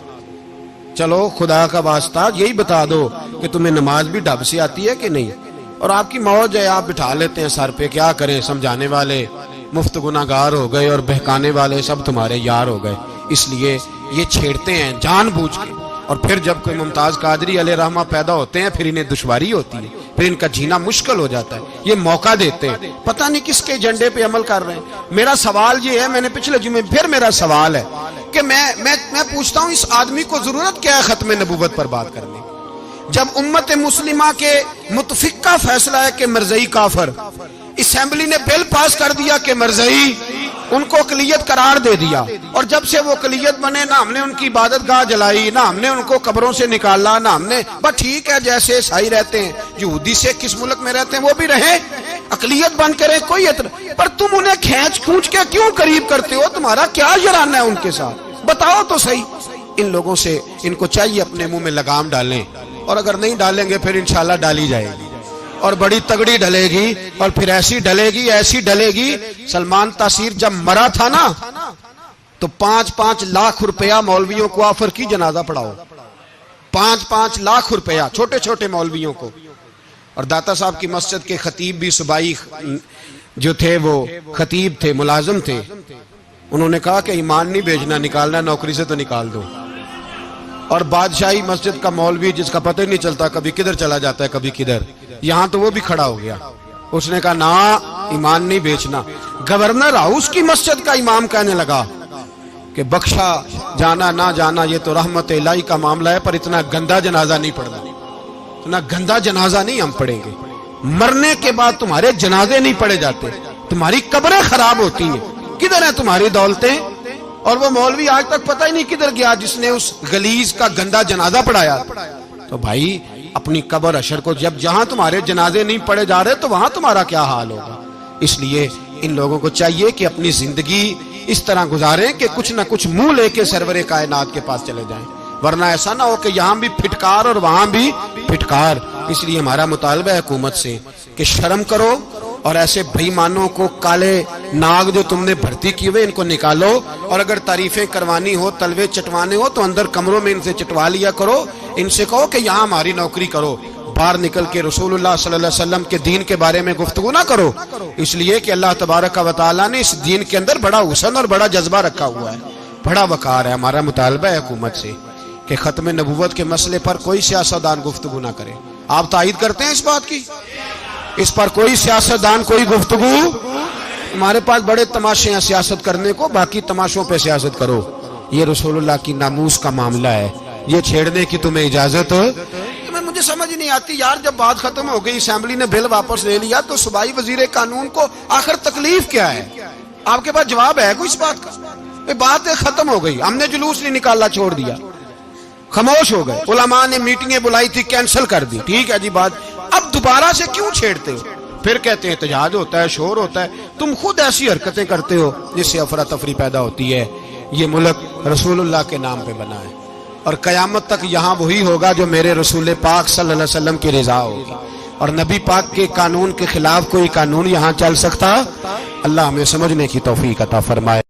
S1: چلو خدا کا واسطہ یہی بتا دو کہ تمہیں نماز بھی ڈھب سے آتی ہے کہ نہیں، اور آپ کی موج ہے، آپ بٹھا لیتے ہیں سر پہ، کیا کریں، سمجھانے والے مفت گناہگار ہو گئے اور بہکانے والے سب تمہارے یار ہو گئے۔ اس لیے یہ چھیڑتے ہیں جان بوجھ کے، اور پھر جب کوئی ممتاز قادری علیہ رحمہ پیدا ہوتے ہیں، پھر انہیں دشواری ہوتی ہے، پھر ان کا جینا مشکل ہو جاتا ہے، یہ موقع دیتے ہیں، پتہ نہیں کس کے ایجنڈے پہ عمل کر رہے ہیں۔ میرا سوال یہ ہے، میں نے پچھلے جمعے پھر میرا سوال ہے کہ میں پوچھتا ہوں، اس آدمی کو ضرورت کیا ہے ختم نبوت پر بات کرنے، جب امت مسلمہ کے متفقہ فیصلہ ہے کہ مرزائی کافر، اسمبلی نے بل پاس کر دیا کہ مرزائی، ان کو اقلیت قرار دے دیا، اور جب سے وہ اقلیت بنے، نہ ہم نے ان کی عبادت گاہ جلائی، نہ ہم نے ان کو قبروں سے نکالا، نہ ہم نے، بس ٹھیک ہے جیسے عیسائی رہتے ہیں، یہودی سے کس ملک میں رہتے ہیں وہ بھی رہیں، اقلیت بن کریں، کوئی اعتراض، پر تم انہیں کھینچ کھونچ کے کیوں قریب کرتے ہو؟ تمہارا کیا جرانہ ہے ان کے ساتھ؟ بتاؤ تو صحیح۔ ان لوگوں سے ان کو چاہیے اپنے منہ میں لگام ڈالیں، اور اگر نہیں ڈالیں گے پھر انشاءاللہ ڈالی جائے گی، اور بڑی تگڑی ڈلے گی، اور پھر ایسی ڈلے گی، ایسی ڈلے گی۔ سلمان تاثیر جب مرا تھا نا، تو 5-5 لاکھ روپیہ مولویوں کو آفر کی جنازہ پڑھاؤ، 5-5 لاکھ روپیہ چھوٹے چھوٹے مولویوں کو۔ اور داتا صاحب کی مسجد کے خطیب بھی صوبائی جو تھے، وہ خطیب تھے، ملازم تھے، انہوں نے کہا کہ ایمان نہیں بھیجنا، نکالنا نوکری سے تو نکال دو۔ اور بادشاہی مسجد کا مولوی جس کا پتہ ہی نہیں چلتا، کبھی کدھر چلا جاتا ہے کبھی کدھر، یہاں تو وہ بھی کھڑا ہو گیا، اس نے کہا نا ایمان نہیں بیچنا۔ گورنر ہاؤس کی مسجد کا امام کہنے لگا کہ بخشا جانا نہ جانا یہ تو رحمت الہی کا معاملہ ہے، پر اتنا گندا جنازہ نہیں پڑھنا، اتنا گندا جنازہ نہیں ہم پڑھیں گے، مرنے کے بعد تمہارے جنازے نہیں پڑھے جاتے، تمہاری قبریں خراب ہوتی ہیں، کدھر ہیں تمہاری دولتیں؟ اور وہ مولوی آج تک پتہ ہی نہیں کدھر گیا جس نے اس غلیظ کا گندا جنازہ پڑھایا۔ تو بھائی اپنی قبر اشر کو، جب جہاں تمہارے جنازے نہیں پڑھے جا رہے تو وہاں تمہارا کیا حال ہوگا؟ اس لیے ان لوگوں کو چاہیے کہ اپنی زندگی اس طرح گزاریں کہ کچھ نہ کچھ منہ لے کے سرور کائنات کے پاس چلے جائیں، ورنہ ایسا نہ ہو کہ یہاں بھی پھٹکار اور وہاں بھی پھٹکار۔ اس لیے ہمارا مطالبہ ہے حکومت سے کہ شرم کرو، اور ایسے بھائیمانوں کو، کالے ناگ جو تم نے بھرتی کی ہوئے، ان کو نکالو، اور اگر تعریفیں کروانی ہو، تلوے چٹوانے ہو تو اندر کمروں میں ان سے چٹوا لیا کرو، ان سے کہو کہ یہاں ہماری نوکری کرو، باہر نکل کے رسول اللہ صلی اللہ علیہ وسلم کے دین کے بارے میں گفتگو نہ کرو، اس لیے کہ اللہ تبارک و تعالیٰ نے اس دین کے اندر بڑا حسن اور بڑا جذبہ رکھا ہوا ہے، بڑا وقار ہے۔ ہمارا مطالبہ ہے حکومت سے کہ ختم نبوت کے مسئلے پر کوئی سیاستدان گفتگو نہ کرے۔ آپ تائید کرتے ہیں اس بات کی؟ اس پر کوئی سیاستدان کوئی گفتگو. ہمارے پاس بڑے تماشے ہیں سیاست کرنے کو، باقی تماشوں پہ سیاست کرو. یہ رسول اللہ کی ناموس کا معاملہ ہے، یہ چھیڑنے کی تمہیں اجازت ہے؟ مجھے سمجھ نہیں آتی یار، جب بات ختم ہو گئی، اسمبلی نے بل واپس لے لیا، تو صوبائی وزیر قانون کو آخر تکلیف کیا ہے؟ آپ کے پاس جواب ہے کوئی اس بات کا؟ بات ختم ہو گئی، ہم نے جلوس نہیں نکالا، چھوڑ دیا، خاموش ہو گئے. علماء نے میٹنگیں بلائی تھی، کینسل کر دی، ٹھیک ہے جی بات. اب دوبارہ سے کیوں چھیڑتے ہو؟ پھر کہتے ہیں احتجاج ہوتا ہے، شور ہوتا ہے. تم خود ایسی حرکتیں کرتے ہو جس سے افراتفری پیدا ہوتی ہے. یہ ملک رسول اللہ کے نام پہ بنا ہے، اور قیامت تک یہاں وہی ہوگا جو میرے رسول پاک صلی اللہ علیہ وسلم کی رضا ہوگی. اور نبی پاک کے قانون کے خلاف کوئی قانون یہاں چل سکتا؟ اللہ ہمیں سمجھنے کی توفیق عطا فرمائے.